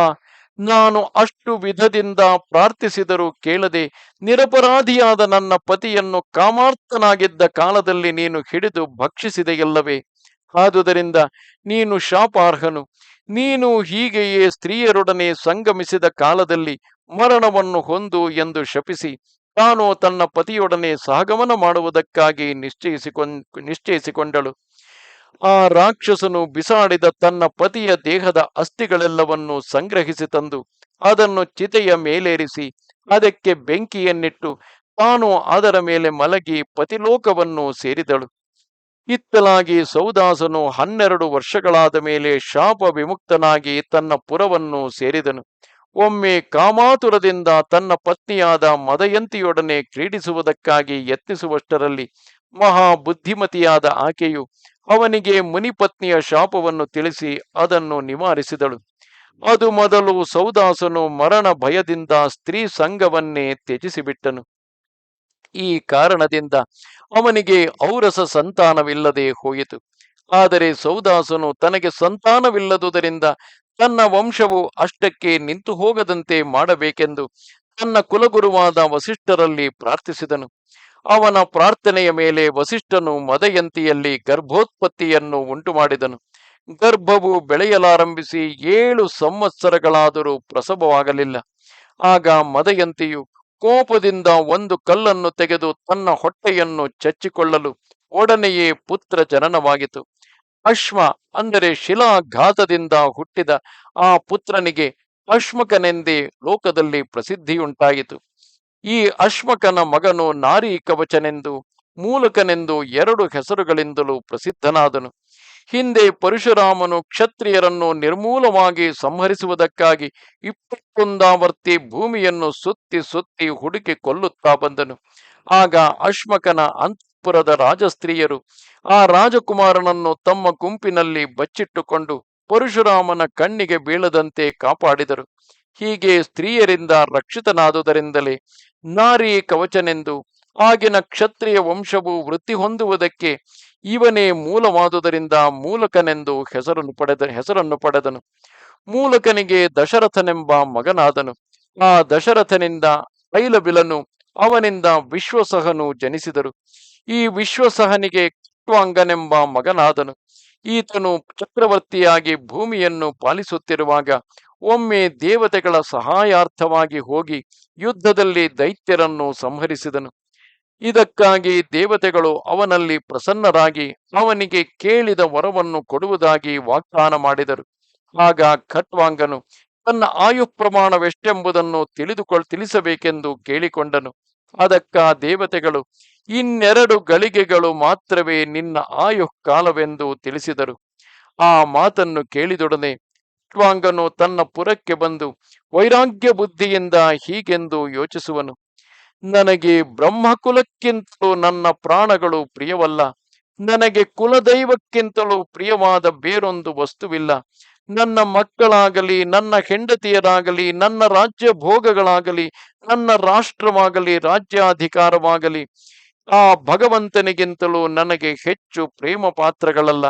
ನಾನು ಅಷ್ಟು ವಿಧದಿಂದ ಪ್ರಾರ್ಥಿಸಿದರೂ ಕೇಳದೆ ನಿರಪರಾಧಿಯಾದ ನನ್ನ ಪತಿಯನ್ನು ಕಾಮಾರ್ಥನಾಗಿದ್ದ ಕಾಲದಲ್ಲಿ ನೀನು ಹಿಡಿದು ಭಕ್ಷಿಸಿದೆಯಲ್ಲವೇ? ಆದುದರಿಂದ ನೀನು ಶಾಪಾರ್ಹನು. ನೀನು ಹೀಗೆಯೇ ಸ್ತ್ರೀಯರೊಡನೆ ಸಂಗಮಿಸಿದ ಕಾಲದಲ್ಲಿ ಮರಣವನ್ನು ಹೊಂದು ಎಂದು ಶಪಿಸಿ ತಾನು ತನ್ನ ಪತಿಯೊಡನೆ ಸಹಗಮನ ಮಾಡುವುದಕ್ಕಾಗಿ ನಿಶ್ಚಯಿಸಿಕೊಂಡಳು. ಆ ರಾಕ್ಷಸನು ಬಿಸಾಡಿದ ತನ್ನ ಪತಿಯ ದೇಹದ ಅಸ್ಥಿಗಳೆಲ್ಲವನ್ನು ಸಂಗ್ರಹಿಸಿ ತಂದು ಅದನ್ನು ಚಿತೆಯ ಮೇಲೇರಿಸಿ ಅದಕ್ಕೆ ಬೆಂಕಿಯನ್ನಿಟ್ಟು ತಾನು ಅದರ ಮೇಲೆ ಮಲಗಿ ಪತಿಲೋಕವನ್ನು ಸೇರಿದಳು. ಇತ್ತಲಾಗಿ ಸೌದಾಸನು 12 ವರ್ಷಗಳಾದ ಮೇಲೆ ಶಾಪ ವಿಮುಕ್ತನಾಗಿ ತನ್ನ ಪುರವನ್ನು ಸೇರಿದನು. ಒಮ್ಮೆ ಕಾಮಾತುರದಿಂದ ತನ್ನ ಪತ್ನಿಯಾದ ಮದಯಂತಿಯೊಡನೆ ಕ್ರೀಡಿಸುವುದಕ್ಕಾಗಿ ಯತ್ನಿಸುವಷ್ಟರಲ್ಲಿ ಮಹಾ ಬುದ್ಧಿಮತಿಯಾದ ಆಕೆಯು ಅವನಿಗೆ ಮುನಿಪತ್ನಿಯ ಶಾಪವನ್ನು ತಿಳಿಸಿ ಅದನ್ನು ನಿವಾರಿಸಿದಳು. ಅದು ಮೊದಲು ಸೌದಾಸನು ಮರಣ ಭಯದಿಂದ ಸ್ತ್ರೀ ಸಂಘವನ್ನೇ ತ್ಯಜಿಸಿಬಿಟ್ಟನು. ಈ ಕಾರಣದಿಂದ ಅವನಿಗೆ ಔರಸ ಸಂತಾನವಿಲ್ಲದೆ ಹೋಯಿತು. ಆದರೆ ಸೌದಾಸನು ತನಗೆ ಸಂತಾನವಿಲ್ಲದುದರಿಂದ ತನ್ನ ವಂಶವು ಅಷ್ಟಕ್ಕೆ ನಿಂತು ಹೋಗದಂತೆ ಮಾಡಬೇಕೆಂದು ತನ್ನ ಕುಲಗುರುವಾದ ವಸಿಷ್ಠರಲ್ಲಿ ಪ್ರಾರ್ಥಿಸಿದನು. ಅವನ ಪ್ರಾರ್ಥನೆಯ ಮೇಲೆ ವಸಿಷ್ಠನು ಮದಯಂತಿಯಲ್ಲಿ ಗರ್ಭೋತ್ಪತ್ತಿಯನ್ನು ಉಂಟುಮಾಡಿದನು. ಗರ್ಭವು ಬೆಳೆಯಲಾರಂಭಿಸಿ 7 ಸಂವತ್ಸರಗಳಾದರೂ ಪ್ರಸವವಾಗಲಿಲ್ಲ. ಆಗ ಮದಯಂತಿಯು ಕೋಪದಿಂದ ಒಂದು ಕಲ್ಲನ್ನು ತೆಗೆದು ತನ್ನ ಹೊಟ್ಟೆಯನ್ನು ಚಚ್ಚಿಕೊಳ್ಳಲು ಒಡನೆಯೇ ಪುತ್ರ ಜನನವಾಗಿತು. ಅಶ್ವ ಅಂದರೆ ಶಿಲಾಘಾತದಿಂದ ಹುಟ್ಟಿದ ಆ ಪುತ್ರನಿಗೆ ಅಶ್ಮಕನೆಂದೇ ಲೋಕದಲ್ಲಿ ಪ್ರಸಿದ್ಧಿಯುಂಟಾಯಿತು. ಈ ಅಶ್ಮಕನ ಮಗನು ನಾರಿ ಕವಚನೆಂದು, ಮೂಲಕನೆಂದು ಎರಡು ಹೆಸರುಗಳಿಂದಲೂ ಪ್ರಸಿದ್ಧನಾದನು. ಹಿಂದೆ ಪರಶುರಾಮನು ಕ್ಷತ್ರಿಯರನ್ನು ನಿರ್ಮೂಲವಾಗಿ ಸಂಹರಿಸುವುದಕ್ಕಾಗಿ 21 ಭೂಮಿಯನ್ನು ಸುತ್ತಿ ಸುತ್ತಿ ಹುಡುಕಿ ಕೊಲ್ಲುತ್ತಾ ಬಂದನು. ಆಗ ಅಶ್ಮಕನ ಅಂತಃಪುರದ ರಾಜಸ್ತ್ರೀಯರು ಆ ರಾಜಕುಮಾರನನ್ನು ತಮ್ಮ ಗುಂಪಿನಲ್ಲಿ ಬಚ್ಚಿಟ್ಟುಕೊಂಡು ಪರಶುರಾಮನ ಕಣ್ಣಿಗೆ ಬೀಳದಂತೆ ಕಾಪಾಡಿದರು. ಹೀಗೆ ಸ್ತ್ರೀಯರಿಂದ ರಕ್ಷಿತನಾದುದರಿಂದಲೇ ನಾರಿ ಕವಚನೆಂದು, ಆಗಿನ ಕ್ಷತ್ರಿಯ ವಂಶವು ವೃತ್ತಿ ಹೊಂದುವುದಕ್ಕೆ ಇವನೇ ಮೂಲವಾದುದರಿಂದ ಮೂಲಕನೆಂದು ಹೆಸರನ್ನು ಪಡೆದನು. ಮೂಲಕನಿಗೆ ದಶರಥನೆಂಬ ಮಗನಾದನು. ಆ ದಶರಥನಿಂದ ಐಲಬಿಲನು, ಅವನಿಂದ ವಿಶ್ವಸಹನು ಜನಿಸಿದರು. ಈ ವಿಶ್ವಸಹನಿಗೆ ಖಟ್ವಾಂಗನೆಂಬ ಮಗನಾದನು. ಈತನು ಚಕ್ರವರ್ತಿಯಾಗಿ ಭೂಮಿಯನ್ನು ಪಾಲಿಸುತ್ತಿರುವಾಗ ಒಮ್ಮೆ ದೇವತೆಗಳ ಸಹಾಯಾರ್ಥವಾಗಿ ಹೋಗಿ ಯುದ್ಧದಲ್ಲಿ ದೈತ್ಯರನ್ನು ಸಂಹರಿಸಿದನು. ಇದಕ್ಕಾಗಿ ದೇವತೆಗಳು ಅವನಲ್ಲಿ ಪ್ರಸನ್ನರಾಗಿ ಅವನಿಗೆ ಕೇಳಿದ ವರವನ್ನು ಕೊಡುವುದಾಗಿ ವಾಗ್ದಾನ ಮಾಡಿದರು. ಆಗ ಖಟ್ವಾಂಗನು ತನ್ನ ಆಯುಪ್ರಮಾಣವೆಷ್ಟೆಂಬುದನ್ನು ತಿಳಿಸಬೇಕೆಂದು ಕೇಳಿಕೊಂಡನು. ಅದಕ್ಕ ದೇವತೆಗಳು, 2 ಗಳಿಗೆಗಳು ಮಾತ್ರವೇ ನಿನ್ನ ಆಯುಃಕಾಲವೆಂದು ತಿಳಿಸಿದರು. ಆ ಮಾತನ್ನು ಕೇಳಿದೊಡನೆ ಖಟ್ವಾಂಗನು ತನ್ನ ಪುರಕ್ಕೆ ಬಂದು ವೈರಾಗ್ಯ ಬುದ್ಧಿಯಿಂದ ಹೀಗೆಂದು ಯೋಚಿಸುವನು: ನನಗೆ ಬ್ರಹ್ಮಕುಲಕ್ಕಿಂತಲೂ ನನ್ನ ಪ್ರಾಣಗಳು ಪ್ರಿಯವಲ್ಲ. ನನಗೆ ಕುಲದೈವಕ್ಕಿಂತಲೂ ಪ್ರಿಯವಾದ ಬೇರೊಂದು ವಸ್ತುವಿಲ್ಲ. ನನ್ನ ಮಕ್ಕಳಾಗಲಿ, ನನ್ನ ಹೆಂಡತಿಯರಾಗಲಿ, ನನ್ನ ರಾಜ್ಯ ಭೋಗಗಳಾಗಲಿ, ನನ್ನ ರಾಷ್ಟ್ರವಾಗಲಿ, ರಾಜ್ಯಾಧಿಕಾರವಾಗಲಿ ಆ ಭಗವಂತನಿಗಿಂತಲೂ ನನಗೆ ಹೆಚ್ಚು ಪ್ರೇಮ ಪಾತ್ರಗಳಲ್ಲ.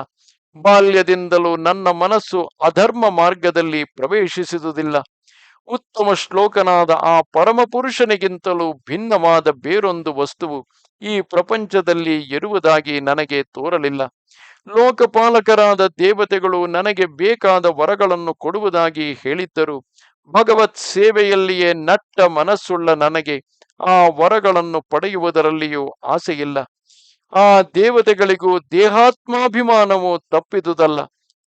ಬಾಲ್ಯದಿಂದಲೂ ನನ್ನ ಮನಸ್ಸು ಅಧರ್ಮ ಮಾರ್ಗದಲ್ಲಿ ಪ್ರವೇಶಿಸುವುದಿಲ್ಲ. ಉತ್ತಮ ಶ್ಲೋಕನಾದ ಆ ಪರಮಪುರುಷನಿಗಿಂತಲೂ ಭಿನ್ನವಾದ ಬೇರೊಂದು ವಸ್ತುವು ಈ ಪ್ರಪಂಚದಲ್ಲಿ ಇರುವುದಾಗಿ ನನಗೆ ತೋರಲಿಲ್ಲ. ಲೋಕಪಾಲಕರಾದ ದೇವತೆಗಳು ನನಗೆ ಬೇಕಾದ ವರಗಳನ್ನು ಕೊಡುವುದಾಗಿ ಹೇಳಿದ್ದರು. ಭಗವತ್ ಸೇವೆಯಲ್ಲಿಯೇ ನಟ್ಟ ಮನಸ್ಸುಳ್ಳ ನನಗೆ ಆ ವರಗಳನ್ನು ಪಡೆಯುವುದರಲ್ಲಿಯೂ ಆಸೆಯಿಲ್ಲ. ಆ ದೇವತೆಗಳಿಗೂ ದೇಹಾತ್ಮಾಭಿಮಾನವು ತಪ್ಪಿದುದಲ್ಲ.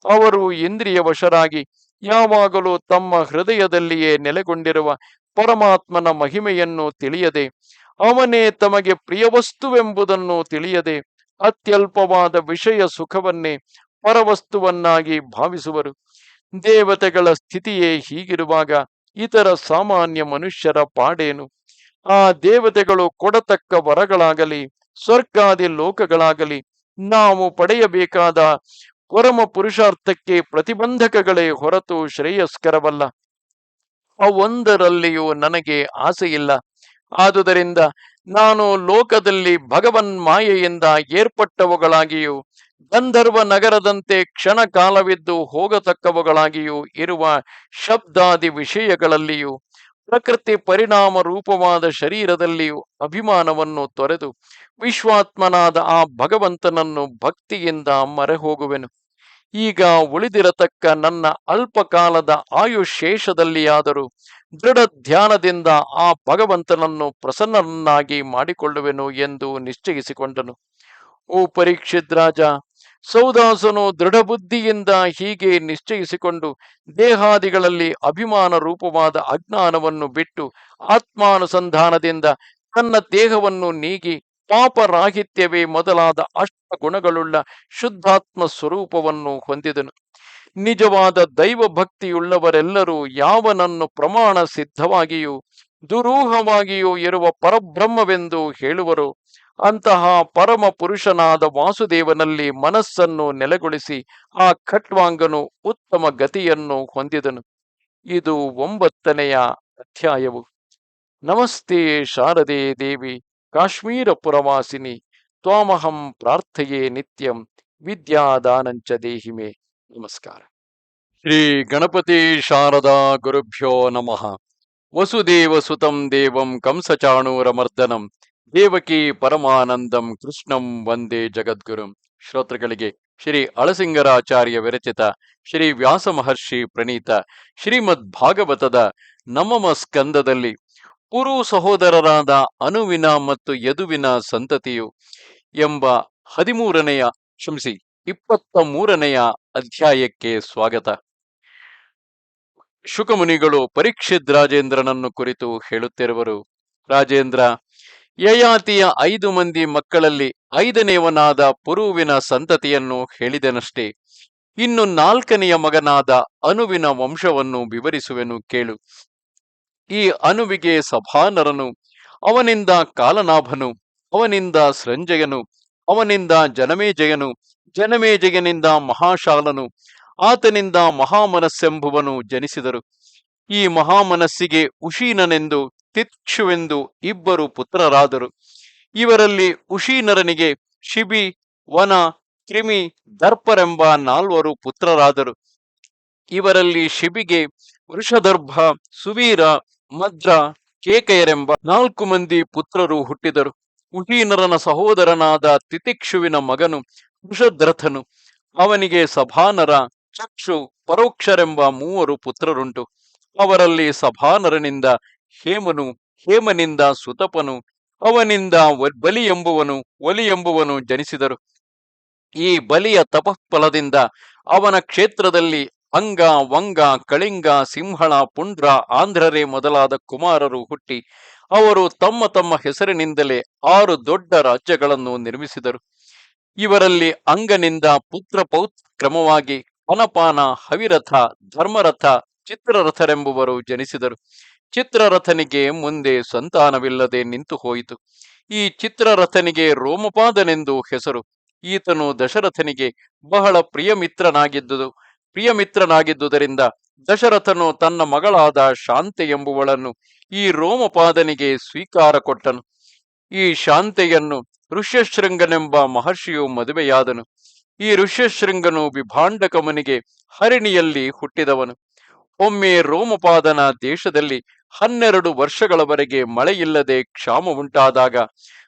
ಅವರು ಇಂದ್ರಿಯ ವಶರಾಗಿ ಯಾವಾಗಲೂ ತಮ್ಮ ಹೃದಯದಲ್ಲಿಯೇ ನೆಲೆಗೊಂಡಿರುವ ಪರಮಾತ್ಮನ ಮಹಿಮೆಯನ್ನು ತಿಳಿಯದೆ, ಅವನೇ ತಮಗೆ ಪ್ರಿಯವಸ್ತುವೆಂಬುದನ್ನು ತಿಳಿಯದೆ, ಅತ್ಯಲ್ಪವಾದ ವಿಷಯ ಸುಖವನ್ನೇ ಪರವಸ್ತುವನ್ನಾಗಿ ಭಾವಿಸುವರು. ದೇವತೆಗಳ ಸ್ಥಿತಿಯೇ ಹೀಗಿರುವಾಗ ಇತರ ಸಾಮಾನ್ಯ ಮನುಷ್ಯರ ಪಾಡೇನು? ಆ ದೇವತೆಗಳು ಕೊಡತಕ್ಕ ವರಗಳಾಗಲಿ, ಸ್ವರ್ಗಾದಿ ಲೋಕಗಳಾಗಲಿ ನಾವು ಪಡೆಯಬೇಕಾದ ಪರಮ ಪುರುಷಾರ್ಥಕ್ಕೆ ಪ್ರತಿಬಂಧಕಗಳೇ ಹೊರತು ಶ್ರೇಯಸ್ಕರವಲ್ಲ. ಅವೊಂದರಲ್ಲಿಯೂ ನನಗೆ ಆಸೆಯಿಲ್ಲ. ಆದುದರಿಂದ ನಾನು ಲೋಕದಲ್ಲಿ ಭಗವನ್ ಮಾಯೆಯಿಂದ ಏರ್ಪಟ್ಟವುಗಳಾಗಿಯೂ ಗಂಧರ್ವ ನಗರದಂತೆ ಕ್ಷಣ ಕಾಲವಿದ್ದು ಹೋಗತಕ್ಕವುಗಳಾಗಿಯೂ ಇರುವ ಶಬ್ದಾದಿ ವಿಷಯಗಳಲ್ಲಿಯೂ ಪ್ರಕೃತಿ ಪರಿಣಾಮ ರೂಪವಾದ ಶರೀರದಲ್ಲಿಯೂ ಅಭಿಮಾನವನ್ನು ತೊರೆದು ವಿಶ್ವಾತ್ಮನಾದ ಆ ಭಗವಂತನನ್ನು ಭಕ್ತಿಯಿಂದ ಮರೆಹೋಗುವೆನು. ಈಗ ಉಳಿದಿರತಕ್ಕ ನನ್ನ ಅಲ್ಪಕಾಲದ ಆಯುಶೇಷದಲ್ಲಿಯಾದರೂ ದೃಢ ಧ್ಯಾನದಿಂದ ಆ ಭಗವಂತನನ್ನು ಪ್ರಸನ್ನನಾಗಿ ಮಾಡಿಕೊಳ್ಳುವೆನು ಎಂದು ನಿಶ್ಚಯಿಸಿಕೊಂಡನು. ಓ ಪರೀಕ್ಷಿತ್ ರಾಜ, ಸೌದಾಸನು ದೃಢಬುದ್ಧಿಯಿಂದ ಹೀಗೆ ನಿಶ್ಚಯಿಸಿಕೊಂಡು ದೇಹಾದಿಗಳಲ್ಲಿ ಅಭಿಮಾನ ರೂಪವಾದ ಅಜ್ಞಾನವನ್ನು ಬಿಟ್ಟು ಆತ್ಮಾನುಸಂಧಾನದಿಂದ ತನ್ನ ದೇಹವನ್ನು ನೀಗಿ ಪಾಪರಾಹಿತ್ಯವೇ ಮೊದಲಾದ ಗುಣಗಳುಳ್ಳ ಶುದ್ಧಾತ್ಮ ಸ್ವರೂಪವನ್ನು ಹೊಂದಿದನು. ನಿಜವಾದ ದೈವ ಭಕ್ತಿಯುಳ್ಳವರೆಲ್ಲರೂ ಯಾವನನ್ನು ಪ್ರಮಾಣ ಸಿದ್ಧವಾಗಿಯೂ ದುರೂಹವಾಗಿಯೂ ಇರುವ ಪರಬ್ರಹ್ಮವೆಂದು ಹೇಳುವರು, ಅಂತಹ ಪರಮ ಪುರುಷನಾದ ವಾಸುದೇವನಲ್ಲಿ ಮನಸ್ಸನ್ನು ನೆಲೆಗೊಳಿಸಿ ಆ ಖಟ್ವಾಂಗನು ಉತ್ತಮ ಗತಿಯನ್ನು ಹೊಂದಿದನು. ಇದು 9ನೆಯ ಅಧ್ಯಾಯವು. ನಮಸ್ತೆ ಶಾರದೆ ದೇವಿ ಕಾಶ್ಮೀರ ಪುರವಾಸಿನಿ, ತ್ವಾಮಹಂ ಪ್ರಾರ್ಥಯೇ ನಿತ್ಯಂ, ವಿದ್ಯಾದಾನಂಚ ದೇಹಿಮೆ. ನಮಸ್ಕಾರ. ಶ್ರೀ ಗಣಪತಿ ಶಾರದಾ ಗುರುಭ್ಯೋ ನಮಃ. ವಸುದೇವ ಸುತಂ ದೇವಂ ಕಂಸಚಾಣೂರಮರ್ದನಂ ದೇವಕಿ ಪರಮಾನಂದಂ ಕೃಷ್ಣಂ ವಂದೇ ಜಗದ್ಗುರುಂ. ಶ್ರೋತೃಗಳಿಗೆ ಶ್ರೀ ಅಳಸಿಂಗರಾಚಾರ್ಯ ವಿರಚಿತ ಶ್ರೀ ವ್ಯಾಸ ಮಹರ್ಷಿ ಪ್ರಣೀತ ಶ್ರೀಮದ್ ಭಾಗವತದ ನವಮ ಸ್ಕಂದದಲ್ಲಿ ಕುರು ಸಹೋದರರಾದ ಅನುವಿನ ಮತ್ತು ಯದುವಿನ ಸಂತತಿಯು ಎಂಬ 23ನೆಯ ಅಧ್ಯಾಯಕ್ಕೆ ಸ್ವಾಗತ. ಶುಕಮುನಿಗಳು ಪರೀಕ್ಷಿತ್ ರಾಜೇಂದ್ರನನ್ನು ಕುರಿತು ಹೇಳುತ್ತಿರುವರು. ರಾಜೇಂದ್ರ, ಯಯಾತಿಯ 5 ಮಂದಿ ಮಕ್ಕಳಲ್ಲಿ 5ನೇಯವನಾದ ಪುರುವಿನ ಸಂತತಿಯನ್ನು ಹೇಳಿದೆನಷ್ಟೇ. ಇನ್ನು 4ನೆಯ ಮಗನಾದ ಅನುವಿನ ವಂಶವನ್ನು ವಿವರಿಸುವೆನು ಕೇಳು. ಈ ಅನುವಿಗೆ ಸಭಾನರನು, ಅವನಿಂದ ಕಾಲನಾಭನು, ಅವನಿಂದ ಸಂಜಯನು, ಅವನಿಂದ ಜನಮೇಜಯನು, ಜನಮೇಜಯನಿಂದ ಮಹಾಶಾಲನು, ಆತನಿಂದ ಮಹಾಮನಸ್ಸೆಂಬುವನು ಜನಿಸಿದರು. ಈ ಮಹಾಮನಸ್ಸಿಗೆ ಉಶೀನನೆಂದು ತಿತ್ಕ್ಷುವೆಂದು 2 ಪುತ್ರರಾದರು. ಇವರಲ್ಲಿ ಉಶೀನರನಿಗೆ ಶಿಬಿ, ವನ, ಕ್ರಿಮಿ, ದರ್ಪರೆಂಬ 4 ಪುತ್ರರಾದರು. ಇವರಲ್ಲಿ ಶಿಬಿಗೆ ವೃಷದರ್ಭ, ಸುವೀರ, ಮದ್ರ, ಕೇಕಯರೆಂಬ 4 ಮಂದಿ ಪುತ್ರರು ಹುಟ್ಟಿದರು. ಉಶೀನರನ ಸಹೋದರನಾದ ತಿತಿಕ್ಷುವಿನ ಮಗನು ವೃಷದ್ರಥನು. ಅವನಿಗೆ ಸಭಾನರ, ಚಕ್ಷು, ಪರೋಕ್ಷರೆಂಬ 3 ಪುತ್ರರುಂಟು. ಅವರಲ್ಲಿ ಸಭಾನರನಿಂದ ಹೇಮನು, ಹೇಮನಿಂದ ಸುತಪನು, ಅವನಿಂದ ಬಲಿ ಎಂಬುವನು, ಒಲಿ ಎಂಬುವನು ಜನಿಸಿದರು. ಈ ಬಲಿಯ ತಪಃಫಲದಿಂದ ಅವನ ಕ್ಷೇತ್ರದಲ್ಲಿ ಅಂಗ, ವಂಗ, ಕಳಿಂಗ, ಸಿಂಹಳ, ಪುಂಡ್ರ, ಆಂಧ್ರರೇ ಮೊದಲಾದ ಕುಮಾರರು ಹುಟ್ಟಿ ಅವರು ತಮ್ಮ ತಮ್ಮ ಹೆಸರಿನಿಂದಲೇ 6 ದೊಡ್ಡ ರಾಜ್ಯಗಳನ್ನು ನಿರ್ಮಿಸಿದರು. ಇವರಲ್ಲಿ ಅಂಗನಿಂದ ಪುತ್ರ ಪೌತ್ರ ಕ್ರಮವಾಗಿ ಅನಪಾನ, ಹವಿರಥ, ಧರ್ಮರಥ, ಚಿತ್ರರಥರೆಂಬುವರು ಜನಿಸಿದರು. ಚಿತ್ರರಥನಿಗೆ ಮುಂದೆ ಸಂತಾನವಿಲ್ಲದೆ ನಿಂತು ಹೋಯಿತು. ಈ ಚಿತ್ರರಥನಿಗೆ ರೋಮಪಾದನೆಂದು ಹೆಸರು. ಈತನು ದಶರಥನಿಗೆ ಬಹಳ ಪ್ರಿಯಮಿತ್ರನಾಗಿದ್ದುದರಿಂದ ದಶರಥನು ತನ್ನ ಮಗಳಾದ ಶಾಂತೆ ಎಂಬುವಳನ್ನು ಈ ರೋಮಪಾದನಿಗೆ ಸ್ವೀಕಾರ ಕೊಟ್ಟನು. ಈ ಶಾಂತೆಯನ್ನು ಋಷ್ಯಶೃಂಗನೆಂಬ ಮಹರ್ಷಿಯು ಮದುವೆಯಾದನು. ಈ ಋಷ್ಯಶೃಂಗನು ವಿಭಾಂಡಕಮನಿಗೆ ಹರಿಣಿಯಲ್ಲಿ ಹುಟ್ಟಿದವನು. ಒಮ್ಮೆ ರೋಮಪಾದನ ದೇಶದಲ್ಲಿ 12 ವರ್ಷಗಳವರೆಗೆ ಮಳೆಯಿಲ್ಲದೆ ಕ್ಷಾಮ ಉಂಟಾದಾಗ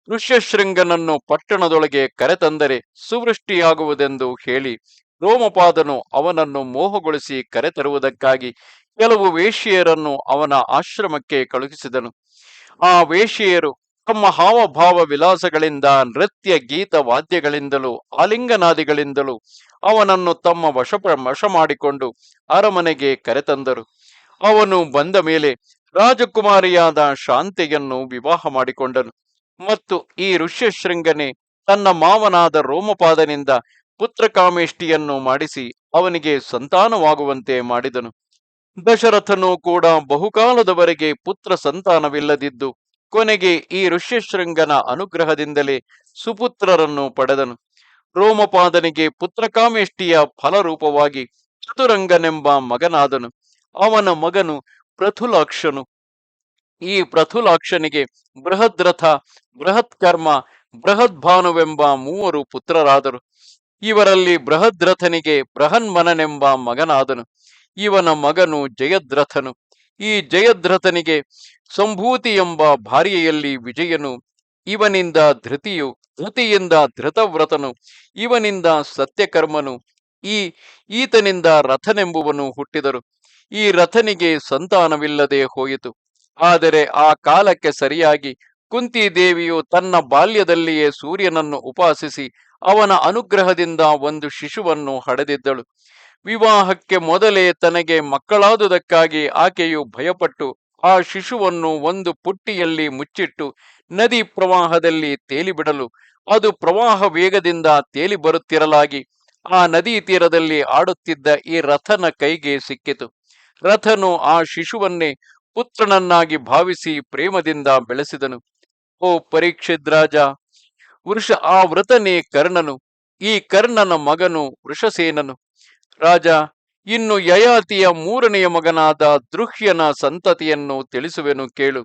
ಋಷ್ಯಶೃಂಗನನ್ನು ಪಟ್ಟಣದೊಳಗೆ ಕರೆತಂದರೆ ಸುವೃಷ್ಟಿಯಾಗುವುದೆಂದು ಹೇಳಿ ರೋಮಪಾದನು ಅವನನ್ನು ಮೋಹಗೊಳಿಸಿ ಕರೆತರುವುದಕ್ಕಾಗಿ ಕೆಲವು ವೇಶ್ಯೆಯರನ್ನು ಅವನ ಆಶ್ರಮಕ್ಕೆ ಕಳುಹಿಸಿದನು. ಆ ವೇಶ್ಯೆಯರು ತಮ್ಮ ಹಾವಭಾವ ವಿಲಾಸಗಳಿಂದ, ನೃತ್ಯ ಗೀತ ವಾದ್ಯಗಳಿಂದಲೂ ಆಲಿಂಗನಾದಿಗಳಿಂದಲೂ ಅವನನ್ನು ತಮ್ಮ ವಶ ಮಾಡಿಕೊಂಡು ಅರಮನೆಗೆ ಕರೆತಂದರು. ಅವನು ಬಂದ ಮೇಲೆ ರಾಜಕುಮಾರಿಯಾದ ಶಾಂತೆಯನ್ನು ವಿವಾಹ ಮಾಡಿಕೊಂಡನು. ಮತ್ತು ಈ ಋಷ್ಯಶೃಂಗನೇ ತನ್ನ ಮಾವನಾದ ರೋಮಪಾದನಿಂದ ಪುತ್ರಕಾಮೇಷ್ಟಿಯನ್ನು ಮಾಡಿಸಿ ಅವನಿಗೆ ಸಂತಾನವಾಗುವಂತೆ ಮಾಡಿದನು. ದಶರಥನು ಕೂಡ ಬಹುಕಾಲದವರೆಗೆ ಪುತ್ರ ಸಂತಾನವಿಲ್ಲದಿದ್ದು ಕೊನೆಗೆ ಈ ಋಷ್ಯಶೃಂಗನ ಅನುಗ್ರಹದಿಂದಲೇ ಸುಪುತ್ರರನ್ನು ಪಡೆದನು. ರೋಮಪಾದನಿಗೆ ಪುತ್ರಕಾಮೇಷ್ಟಿಯ ಫಲರೂಪವಾಗಿ ಚತುರಂಗನೆಂಬ ಮಗನಾದನು. ಅವನ ಮಗನು ಪೃಥುಲಾಕ್ಷನು. ಈ ಪೃಥುಲಾಕ್ಷನಿಗೆ ಬೃಹದ್ರಥ, ಬೃಹತ್ಕರ್ಮ, ಬೃಹದ್ಭಾನುವೆಂಬ 3 ಪುತ್ರರಾದರು. ಇವರಲ್ಲಿ ಬೃಹದ್ರಥನಿಗೆ ಬೃಹನ್ಮನನೆಂಬ ಮಗನಾದನು. ಇವನ ಮಗನು ಜಯದ್ರಥನು. ಈ ಜಯದ್ರಥನಿಗೆ ಸಂಭೂತಿ ಎಂಬ ಭಾರ್ಯೆಯಲ್ಲಿ ವಿಜಯನು, ಇವನಿಂದ ಧೃತಿಯು, ಧೃತಿಯಿಂದ ಧೃತವ್ರತನು, ಇವನಿಂದ ಸತ್ಯಕರ್ಮನು, ಈತನಿಂದ ರಥನೆಂಬುವನು ಹುಟ್ಟಿದರು. ಈ ರಥನಿಗೆ ಸಂತಾನವಿಲ್ಲದೆ ಹೋಯಿತು. ಆದರೆ ಆ ಕಾಲಕ್ಕೆ ಸರಿಯಾಗಿ ಕುಂತಿದೇವಿಯು ತನ್ನ ಬಾಲ್ಯದಲ್ಲಿಯೇ ಸೂರ್ಯನನ್ನು ಉಪಾಸಿಸಿ ಅವನ ಅನುಗ್ರಹದಿಂದ ಒಂದು ಶಿಶುವನ್ನು ಹಡೆದಿದ್ದಳು. ವಿವಾಹಕ್ಕೆ ಮೊದಲೇ ತನಗೆ ಮಕ್ಕಳಾದುದಕ್ಕಾಗಿ ಆಕೆಯು ಭಯಪಟ್ಟು ಆ ಶಿಶುವನ್ನು ಒಂದು ಪುಟ್ಟಿಯಲ್ಲಿ ಮುಚ್ಚಿಟ್ಟು ನದಿ ಪ್ರವಾಹದಲ್ಲಿ ತೇಲಿಬಿಡಲು ಅದು ಪ್ರವಾಹ ವೇಗದಿಂದ ತೇಲಿ ಬರುತ್ತಿರಲಾಗಿ ಆ ನದಿ ತೀರದಲ್ಲಿ ಆಡುತ್ತಿದ್ದ ಈ ರಥನ ಕೈಗೆ ಸಿಕ್ಕಿತು. ರಥನು ಆ ಶಿಶುವನ್ನೇ ಪುತ್ರನನ್ನಾಗಿ ಭಾವಿಸಿ ಪ್ರೇಮದಿಂದ ಬೆಳೆಸಿದನು. ಓ ಪರೀಕ್ಷಿತ್ ರಾಜ, ಆ ವೃತನೇ ಕರ್ಣನು. ಈ ಕರ್ಣನ ಮಗನು ವೃಷಸೇನನು. ರಾಜ, ಇನ್ನು ಯಯಾತಿಯ 3ನೆಯ ಮಗನಾದ ದೃಹ್ಯನ ಸಂತತಿಯನ್ನು ತಿಳಿಸುವೆನು ಕೇಳು.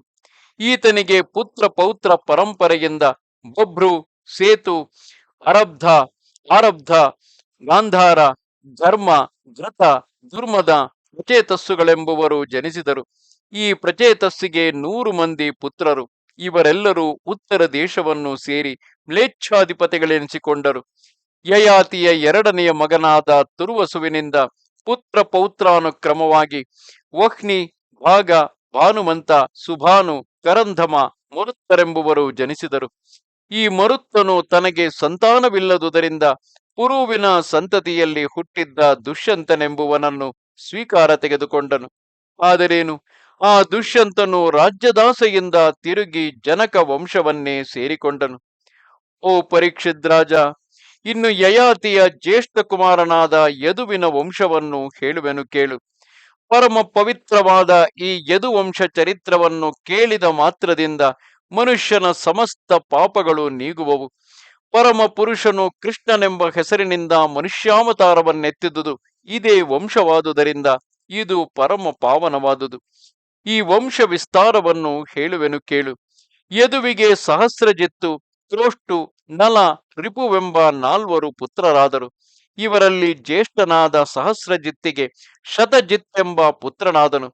ಈತನಿಗೆ ಪುತ್ರ ಪೌತ್ರ ಪರಂಪರೆಯಿಂದ ಬಭ್ರು, ಸೇತು, ಆರಬ್ಧ, ಗಾಂಧಾರ, ಧರ್ಮ, ಘೃತ, ದುರ್ಮದ, ಪ್ರಚೇತಸ್ಸುಗಳೆಂಬುವರು ಜನಿಸಿದರು. ಈ ಪ್ರಚೇತಸ್ಸಿಗೆ 100 ಮಂದಿ ಪುತ್ರರು. ಇವರೆಲ್ಲರೂ ಉತ್ತರ ದೇಶವನ್ನು ಸೇರಿ ಮ್ಲೇಚ್ಛಾಧಿಪತಿಗಳೆನಿಸಿಕೊಂಡರು. ಯಯಾತಿಯ 2ನೆಯ ಮಗನಾದ ತುರ್ವಸುವಿನಿಂದ ಪುತ್ರ ಪೌತ್ರಾನುಕ್ರಮವಾಗಿ ವಹ್ನಿ, ಭಾಗ, ಭಾನುಮಂತ, ಸುಭಾನು, ಕರಂಧಮ, ಮರುತ್ತರೆಂಬುವರು ಜನಿಸಿದರು. ಈ ಮರುತ್ತನು ತನಗೆ ಸಂತಾನವಿಲ್ಲದುದರಿಂದ ಪುರುವಿನ ಸಂತತಿಯಲ್ಲಿ ಹುಟ್ಟಿದ್ದ ದುಷ್ಯಂತನೆಂಬುವನನ್ನು ಸ್ವೀಕಾರ ತೆಗೆದುಕೊಂಡನು. ಆದರೇನು, ಆ ದುಷ್ಯಂತನು ರಾಜ್ಯದಾಸೆಯಿಂದ ತಿರುಗಿ ಜನಕ ವಂಶವನ್ನೇ ಸೇರಿಕೊಂಡನು. ಓ ಪರೀಕ್ಷಿತ್ ರಾಜ, ಇನ್ನು ಯಯಾತಿಯ ಜ್ಯೇಷ್ಠ ಕುಮಾರನಾದ ಯದುವಿನ ವಂಶವನ್ನು ಹೇಳುವೆನು ಕೇಳು. ಪರಮ ಪವಿತ್ರವಾದ ಈ ಯದುವಂಶ ಚರಿತ್ರವನ್ನು ಕೇಳಿದ ಮಾತ್ರದಿಂದ ಮನುಷ್ಯನ ಸಮಸ್ತ ಪಾಪಗಳು ನೀಗುವವು. ಪರಮ ಪುರುಷನು ಕೃಷ್ಣನೆಂಬ ಹೆಸರಿನಿಂದ ಮನುಷ್ಯಾವತಾರವನ್ನೆತ್ತಿದುದು ಇದೇ ವಂಶವಾದುದರಿಂದ ಇದು ಪರಮ ಪಾವನವಾದುದು. ಈ ವಂಶ ವಿಸ್ತಾರವನ್ನು ಹೇಳುವೆನು ಕೇಳು. ಯದುವಿಗೆ ಸಹಸ್ರಜಿತ್ತು, ಕ್ರೋಷ್ಟು, ನಲ, ರಿಪುವೆಂಬ 4 ಪುತ್ರರಾದರು. ಇವರಲ್ಲಿ ಜ್ಯೇಷ್ಠನಾದ ಸಹಸ್ರಜಿತ್ತಿಗೆ ಶತಜಿತ್ತೆಂಬ ಪುತ್ರನಾದನು.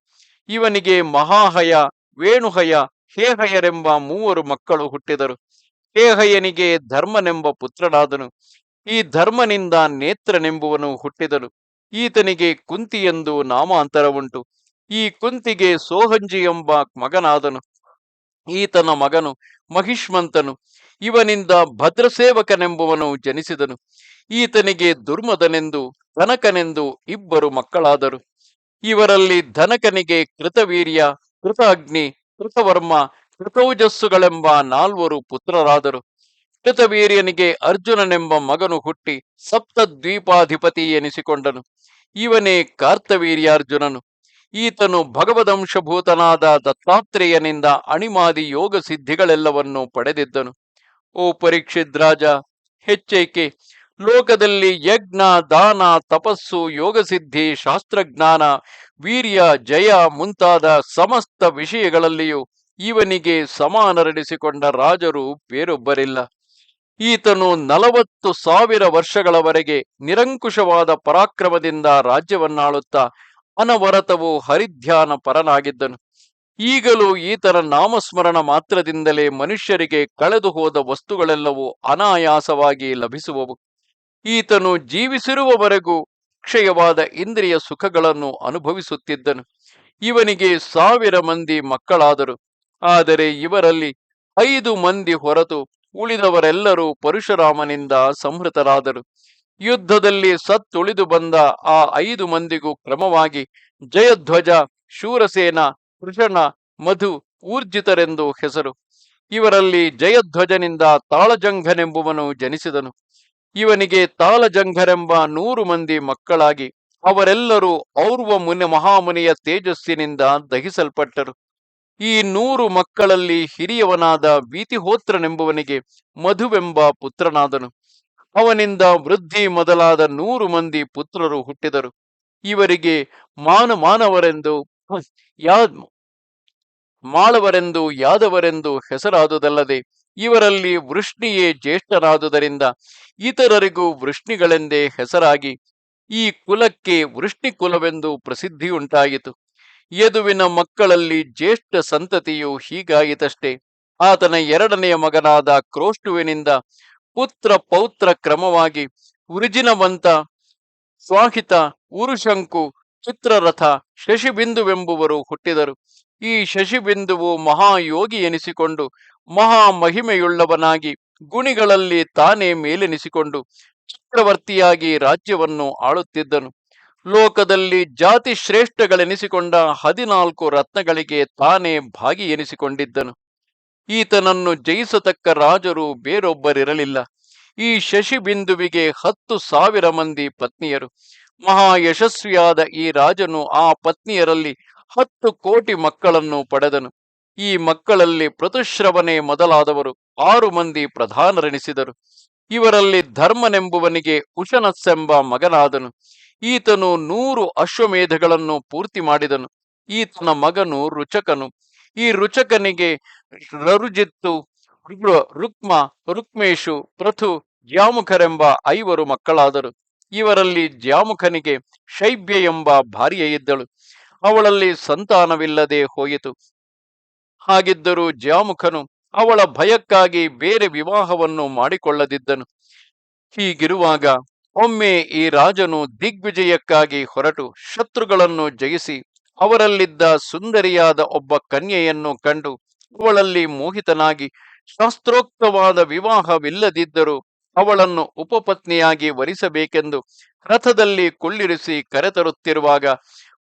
ಇವನಿಗೆ ಮಹಾಹಯ, ವೇಣುಹಯ, ಹೇಹಯರೆಂಬ 3 ಮಕ್ಕಳು ಹುಟ್ಟಿದರು. ಹೇಹಯನಿಗೆ ಧರ್ಮನೆಂಬ ಪುತ್ರನಾದನು. ಈ ಧರ್ಮನಿಂದ ನೇತ್ರನೆಂಬುವನು ಹುಟ್ಟಿದನು. ಈತನಿಗೆ ಕುಂತಿ ಎಂದು ನಾಮಾಂತರವುಂಟು. ಈ ಕುಂತಿಗೆ ಸೋಹಂಜಿ ಎಂಬ ಮಗನಾದನು. ಈತನ ಮಗನು ಮಹಿಷ್ಮಂತನು. ಇವನಿಂದ ಭದ್ರಸೇವಕನೆಂಬುವನು ಜನಿಸಿದನು. ಈತನಿಗೆ ದುರ್ಮದನೆಂದು ಧನಕನೆಂದು 2 ಮಕ್ಕಳಾದರು. ಇವರಲ್ಲಿ ಧನಕನಿಗೆ ಕೃತವೀರ್ಯ, ಕೃತಾಗ್ನಿ, ಕೃತವರ್ಮ, ಕೃತೌಜಸ್ಸುಗಳೆಂಬ 4 ಪುತ್ರರಾದರು. ಕೃತವೀರ್ಯನಿಗೆ ಅರ್ಜುನನೆಂಬ ಮಗನು ಹುಟ್ಟಿ ಸಪ್ತದ್ವೀಪಾಧಿಪತಿ ಎನಿಸಿಕೊಂಡನು. ಇವನೇ ಕಾರ್ತವೀರ್ಯಾರ್ಜುನನು. ಈತನು ಭಗವದಂಶಭೂತನಾದ ದತ್ತಾತ್ರೇಯನಿಂದ ಅಣಿಮಾದಿ ಯೋಗ ಸಿದ್ಧಿಗಳೆಲ್ಲವನ್ನು ಪಡೆದಿದ್ದನು. ಓ ಪರೀಕ್ಷಿತ್ ರಾಜ, ಹೆಚ್ಚೇಕೆ ಲೋಕದಲ್ಲಿ ಯಜ್ಞ, ದಾನ, ತಪಸ್ಸು, ಯೋಗಸಿದ್ಧಿ, ಶಾಸ್ತ್ರಜ್ಞಾನ, ವೀರ್ಯ, ಜಯ ಮುಂತಾದ ಸಮಸ್ತ ವಿಷಯಗಳಲ್ಲಿಯೂ ಇವನಿಗೆ ಸಮಾನರೆನಿಸಿಕೊಂಡ ರಾಜರು ಬೇರೊಬ್ಬರಿಲ್ಲ. ಈತನು 40,000 ವರ್ಷಗಳವರೆಗೆ ನಿರಂಕುಶವಾದ ಪರಾಕ್ರಮದಿಂದ ರಾಜ್ಯವನ್ನಾಳುತ್ತಾ ಅನವರತವು ಹರಿಧ್ಯಾನ ಪರನಾಗಿದ್ದನು. ಈಗಲೂ ಈತನ ನಾಮಸ್ಮರಣ ಮಾತ್ರದಿಂದಲೇ ಮನುಷ್ಯರಿಗೆ ಕಳೆದು ಹೋದ ವಸ್ತುಗಳೆಲ್ಲವೂ ಅನಾಯಾಸವಾಗಿ ಲಭಿಸುವವು. ಈತನು ಜೀವಿಸಿರುವವರೆಗೂ ಕ್ಷಯವಾದ ಇಂದ್ರಿಯ ಸುಖಗಳನ್ನು ಅನುಭವಿಸುತ್ತಿದ್ದನು. ಇವನಿಗೆ 1000 ಮಂದಿ ಮಕ್ಕಳಾದರು. ಆದರೆ ಇವರಲ್ಲಿ 5 ಮಂದಿ ಹೊರತು ಉಳಿದವರೆಲ್ಲರೂ ಪರಶುರಾಮನಿಂದ ಸಂಹೃತರಾದರು. ಯುದ್ಧದಲ್ಲಿ ಸತ್ತುಳಿದು ಬಂದ ಆ 5 ಮಂದಿಗೂ ಕ್ರಮವಾಗಿ ಜಯಧ್ವಜ, ಶೂರಸೇನ, ಕೃಷಣ, ಮಧು, ಊರ್ಜಿತರೆಂದು ಹೆಸರು. ಇವರಲ್ಲಿ ಜಯಧ್ವಜನಿಂದ ತಾಳಜಂಘನೆಂಬುವನು ಜನಿಸಿದನು. ಇವನಿಗೆ ತಾಳಜಂಘರೆಂಬ 100 ಮಂದಿ ಮಕ್ಕಳಾಗಿ ಅವರೆಲ್ಲರೂ ಔರ್ವ ಮಹಾಮುನಿಯ ತೇಜಸ್ಸಿನಿಂದ ದಹಿಸಲ್ಪಟ್ಟರು. ಈ 100 ಮಕ್ಕಳಲ್ಲಿ ಹಿರಿಯವನಾದ ವೀತಿಹೋತ್ರನೆಂಬುವನಿಗೆ ಮಧುವೆಂಬ ಪುತ್ರನಾದನು. ಅವನಿಂದ ವೃದ್ಧಿ ಮೊದಲಾದ 100 ಮಂದಿ ಪುತ್ರರು ಹುಟ್ಟಿದರು. ಇವರಿಗೆ ಮಾಳವರೆಂದು ಯಾದವರೆಂದು ಹೆಸರಾದುದಲ್ಲದೆ ಇವರಲ್ಲಿ ವೃಷ್ಣಿಯೇ ಜ್ಯೇಷ್ಠನಾದುದರಿಂದ ಇತರರಿಗೂ ವೃಷ್ಣಿಗಳೆಂದೇ ಹೆಸರಾಗಿ ಈ ಕುಲಕ್ಕೆ ವೃಷ್ಣಿ ಕುಲವೆಂದು ಪ್ರಸಿದ್ಧಿಯುಂಟಾಯಿತು. ಯದುವಿನ ಮಕ್ಕಳಲ್ಲಿ ಜ್ಯೇಷ್ಠ ಸಂತತಿಯು ಹೀಗಾಯಿತಷ್ಟೇ. ಆತನ 2ನೆಯ ಮಗನಾದ ಕ್ರೋಷ್ಟುವಿನಿಂದ ಪುತ್ರ ಪೌತ್ರ ಕ್ರಮವಾಗಿ ವೃಜಿನವಂತ, ಸ್ವಾಹಿತ, ಉರುಶಂಕು, ಚಿತ್ರರಥ, ಶಶಿಬಿಂದುವೆಂಬುವರು ಹುಟ್ಟಿದರು. ಈ ಶಶಿಬಿಂದುವು ಮಹಾಯೋಗಿ ಎನಿಸಿಕೊಂಡು ಮಹಾಮಹಿಮೆಯುಳ್ಳವನಾಗಿ ಗುಣಿಗಳಲ್ಲಿ ತಾನೇ ಮೇಲೆನಿಸಿಕೊಂಡು ಚಕ್ರವರ್ತಿಯಾಗಿ ರಾಜ್ಯವನ್ನು ಆಳುತ್ತಿದ್ದನು. ಲೋಕದಲ್ಲಿ ಜಾತಿ ಶ್ರೇಷ್ಠಗಳೆನಿಸಿಕೊಂಡ 14 ರತ್ನಗಳಿಗೆ ತಾನೇ ಭಾಗಿ ಎನಿಸಿಕೊಂಡಿದ್ದನು. ಈತನನ್ನು ಜಯಿಸತಕ್ಕ ರಾಜರು ಬೇರೊಬ್ಬರಿರಲಿಲ್ಲ. ಈ ಶಶಿಬಿಂದುವಿಗೆ 10,000 ಮಂದಿ ಪತ್ನಿಯರು. ಮಹಾ ಯಶಸ್ವಿಯಾದ ಈ ರಾಜನು ಆ ಪತ್ನಿಯರಲ್ಲಿ 10 ಕೋಟಿ ಮಕ್ಕಳನ್ನು ಪಡೆದನು. ಈ ಮಕ್ಕಳಲ್ಲಿ ಪ್ರತುಶ್ರವನೇ ಮೊದಲಾದವರು 6 ಮಂದಿ ಪ್ರಧಾನರೆನಿಸಿದರು. ಇವರಲ್ಲಿ ಧರ್ಮನೆಂಬುವನಿಗೆ ಉಶನಸ್ಸೆಂಬ ಮಗನಾದನು. ಈತನು 100 ಅಶ್ವಮೇಧಗಳನ್ನು ಪೂರ್ತಿ ಮಾಡಿದನು. ಈತನ ಮಗನು ರುಚಕನು. ಈ ರುಚಕನಿಗೆ ರರುಜಿತ್ತು, ರುಕ್ಮ, ರುಕ್ಮೇಶು, ಪೃಥು, ಜ್ಯಾಮುಖರೆಂಬ 5 ಮಕ್ಕಳಾದರು. ಇವರಲ್ಲಿ ಜ್ಯಾಮುಖನಿಗೆ ಶೈಬ್ಯ ಎಂಬ ಭಾರ್ಯೆಯಿದ್ದಳು. ಅವಳಲ್ಲಿ ಸಂತಾನವಿಲ್ಲದೆ ಹೋಯಿತು. ಹಾಗಿದ್ದರೂ ಜ್ಯಾಮುಖನು ಅವಳ ಭಯಕ್ಕಾಗಿ ಬೇರೆ ವಿವಾಹವನ್ನು ಮಾಡಿಕೊಳ್ಳದಿದ್ದನು. ಹೀಗಿರುವಾಗ ಒಮ್ಮೆ ಈ ರಾಜನು ದಿಗ್ವಿಜಯಕ್ಕಾಗಿ ಹೊರಟು ಶತ್ರುಗಳನ್ನು ಜಯಿಸಿ ಅವರಲ್ಲಿದ್ದ ಸುಂದರಿಯಾದ ಒಬ್ಬ ಕನ್ಯೆಯನ್ನು ಕಂಡು ಅವಳಲ್ಲಿ ಮೋಹಿತನಾಗಿ ಶಾಸ್ತ್ರೋಕ್ತವಾದ ವಿವಾಹವಿಲ್ಲದಿದ್ದರೂ ಅವಳನ್ನು ಉಪಪತ್ನಿಯಾಗಿ ವರಿಸಬೇಕೆಂದು ರಥದಲ್ಲಿ ಕುಳ್ಳಿರಿಸಿ ಕರೆತರುತ್ತಿರುವಾಗ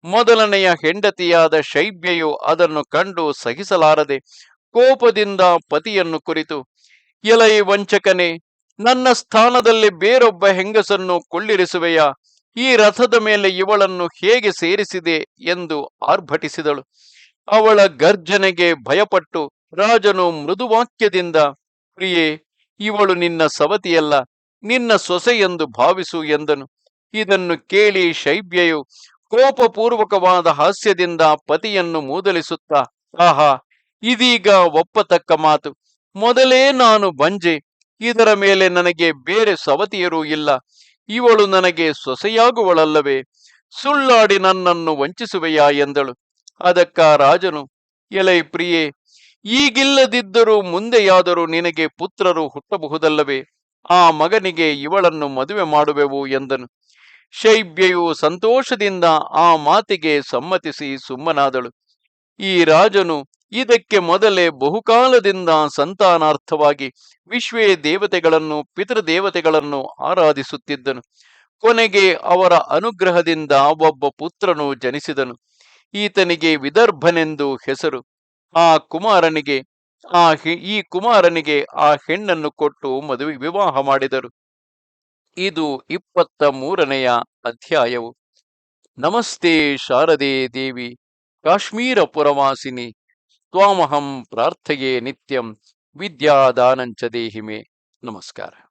ಮೊದಲನೆಯ ಹೆಂಡತಿಯಾದ ಶೈಬ್ಯೆಯು ಅದನ್ನು ಕಂಡು ಸಹಿಸಲಾರದೆ ಕೋಪದಿಂದ ಪತಿಯನ್ನು ಕುರಿತು, ಎಲೈ ವಂಚಕನೇ, ನನ್ನ ಸ್ಥಾನದಲ್ಲಿ ಬೇರೊಬ್ಬ ಹೆಂಗಸನ್ನು ಕೊಳ್ಳಿರಿಸುವೆಯಾ? ಈ ರಥದ ಮೇಲೆ ಇವಳನ್ನು ಹೇಗೆ ಸೇರಿಸಿದೆ ಎಂದು ಆರ್ಭಟಿಸಿದಳು. ಅವಳ ಗರ್ಜನೆಗೆ ಭಯಪಟ್ಟು ರಾಜನು ಮೃದುವಾಕ್ಯದಿಂದ, ಪ್ರಿಯೇ, ಇವಳು ನಿನ್ನ ಸವತಿಯಲ್ಲ, ನಿನ್ನ ಸೊಸೆ ಎಂದು ಭಾವಿಸು ಎಂದನು. ಇದನ್ನು ಕೇಳಿ ಶೈಬ್ಯೆಯು ಕೋಪಪೂರ್ವಕವಾದ ಹಾಸ್ಯದಿಂದ ಪತಿಯನ್ನು ಮೂದಲಿಸುತ್ತಾ, ಆಹಾ, ಇದೀಗ ಒಪ್ಪತಕ್ಕ ಮಾತು. ಮೊದಲೇ ನಾನು ಬಂಜೆ, ಇದರ ಮೇಲೆ ನನಗೆ ಬೇರೆ ಸವತಿಯರೂ ಇಲ್ಲ. ಇವಳು ನನಗೆ ಸೊಸೆಯಾಗುವಳಲ್ಲವೇ? ಸುಳ್ಳಾಡಿ ನನ್ನನ್ನು ವಂಚಿಸುವೆಯಾ ಎಂದಳು. ಅದಕ್ಕ ರಾಜನು, ಎಲೈ ಪ್ರಿಯೆ, ಈಗಿಲ್ಲದಿದ್ದರೂ ಮುಂದೆಯಾದರೂ ನಿನಗೆ ಪುತ್ರರು ಹುಟ್ಟಬಹುದಲ್ಲವೇ? ಆ ಮಗನಿಗೆ ಇವಳನ್ನು ಮದುವೆ ಮಾಡುವೆವು ಎಂದನು. ಶೈಬ್ಯೆಯು ಸಂತೋಷದಿಂದ ಆ ಮಾತಿಗೆ ಸಮ್ಮತಿಸಿ ಸುಮ್ಮನಾದಳು. ಈ ರಾಜನು ಇದಕ್ಕೆ ಮೊದಲೇ ಬಹುಕಾಲದಿಂದ ಸಂತಾನಾರ್ಥವಾಗಿ ವಿಶ್ವೇ ದೇವತೆಗಳನ್ನು ಪಿತೃದೇವತೆಗಳನ್ನು ಆರಾಧಿಸುತ್ತಿದ್ದನು. ಕೊನೆಗೆ ಅವರ ಅನುಗ್ರಹದಿಂದ ಒಬ್ಬ ಪುತ್ರನು ಜನಿಸಿದನು. ಈತನಿಗೆ ವಿದರ್ಭನೆಂದು ಹೆಸರು. ಈ ಕುಮಾರನಿಗೆ ಆ ಹೆಣ್ಣನ್ನು ಕೊಟ್ಟು ಮದುವೆ ವಿವಾಹ ಮಾಡಿದರು. ಇದು 23ನೆಯ ಅಧ್ಯಾಯವು. ನಮಸ್ತೆ ಶಾರದೆ ದೇವಿ, ಕಾಶ್ಮೀರ ಪುರವಾಸಿನಿ, ತ್ವಾಮಹಂ ಪ್ರಾರ್ಥಯೇ ನಿತ್ಯಂ, ವಿದ್ಯಾದಾನಂಚ ದೇಹಿಮೆ. ನಮಸ್ಕಾರ.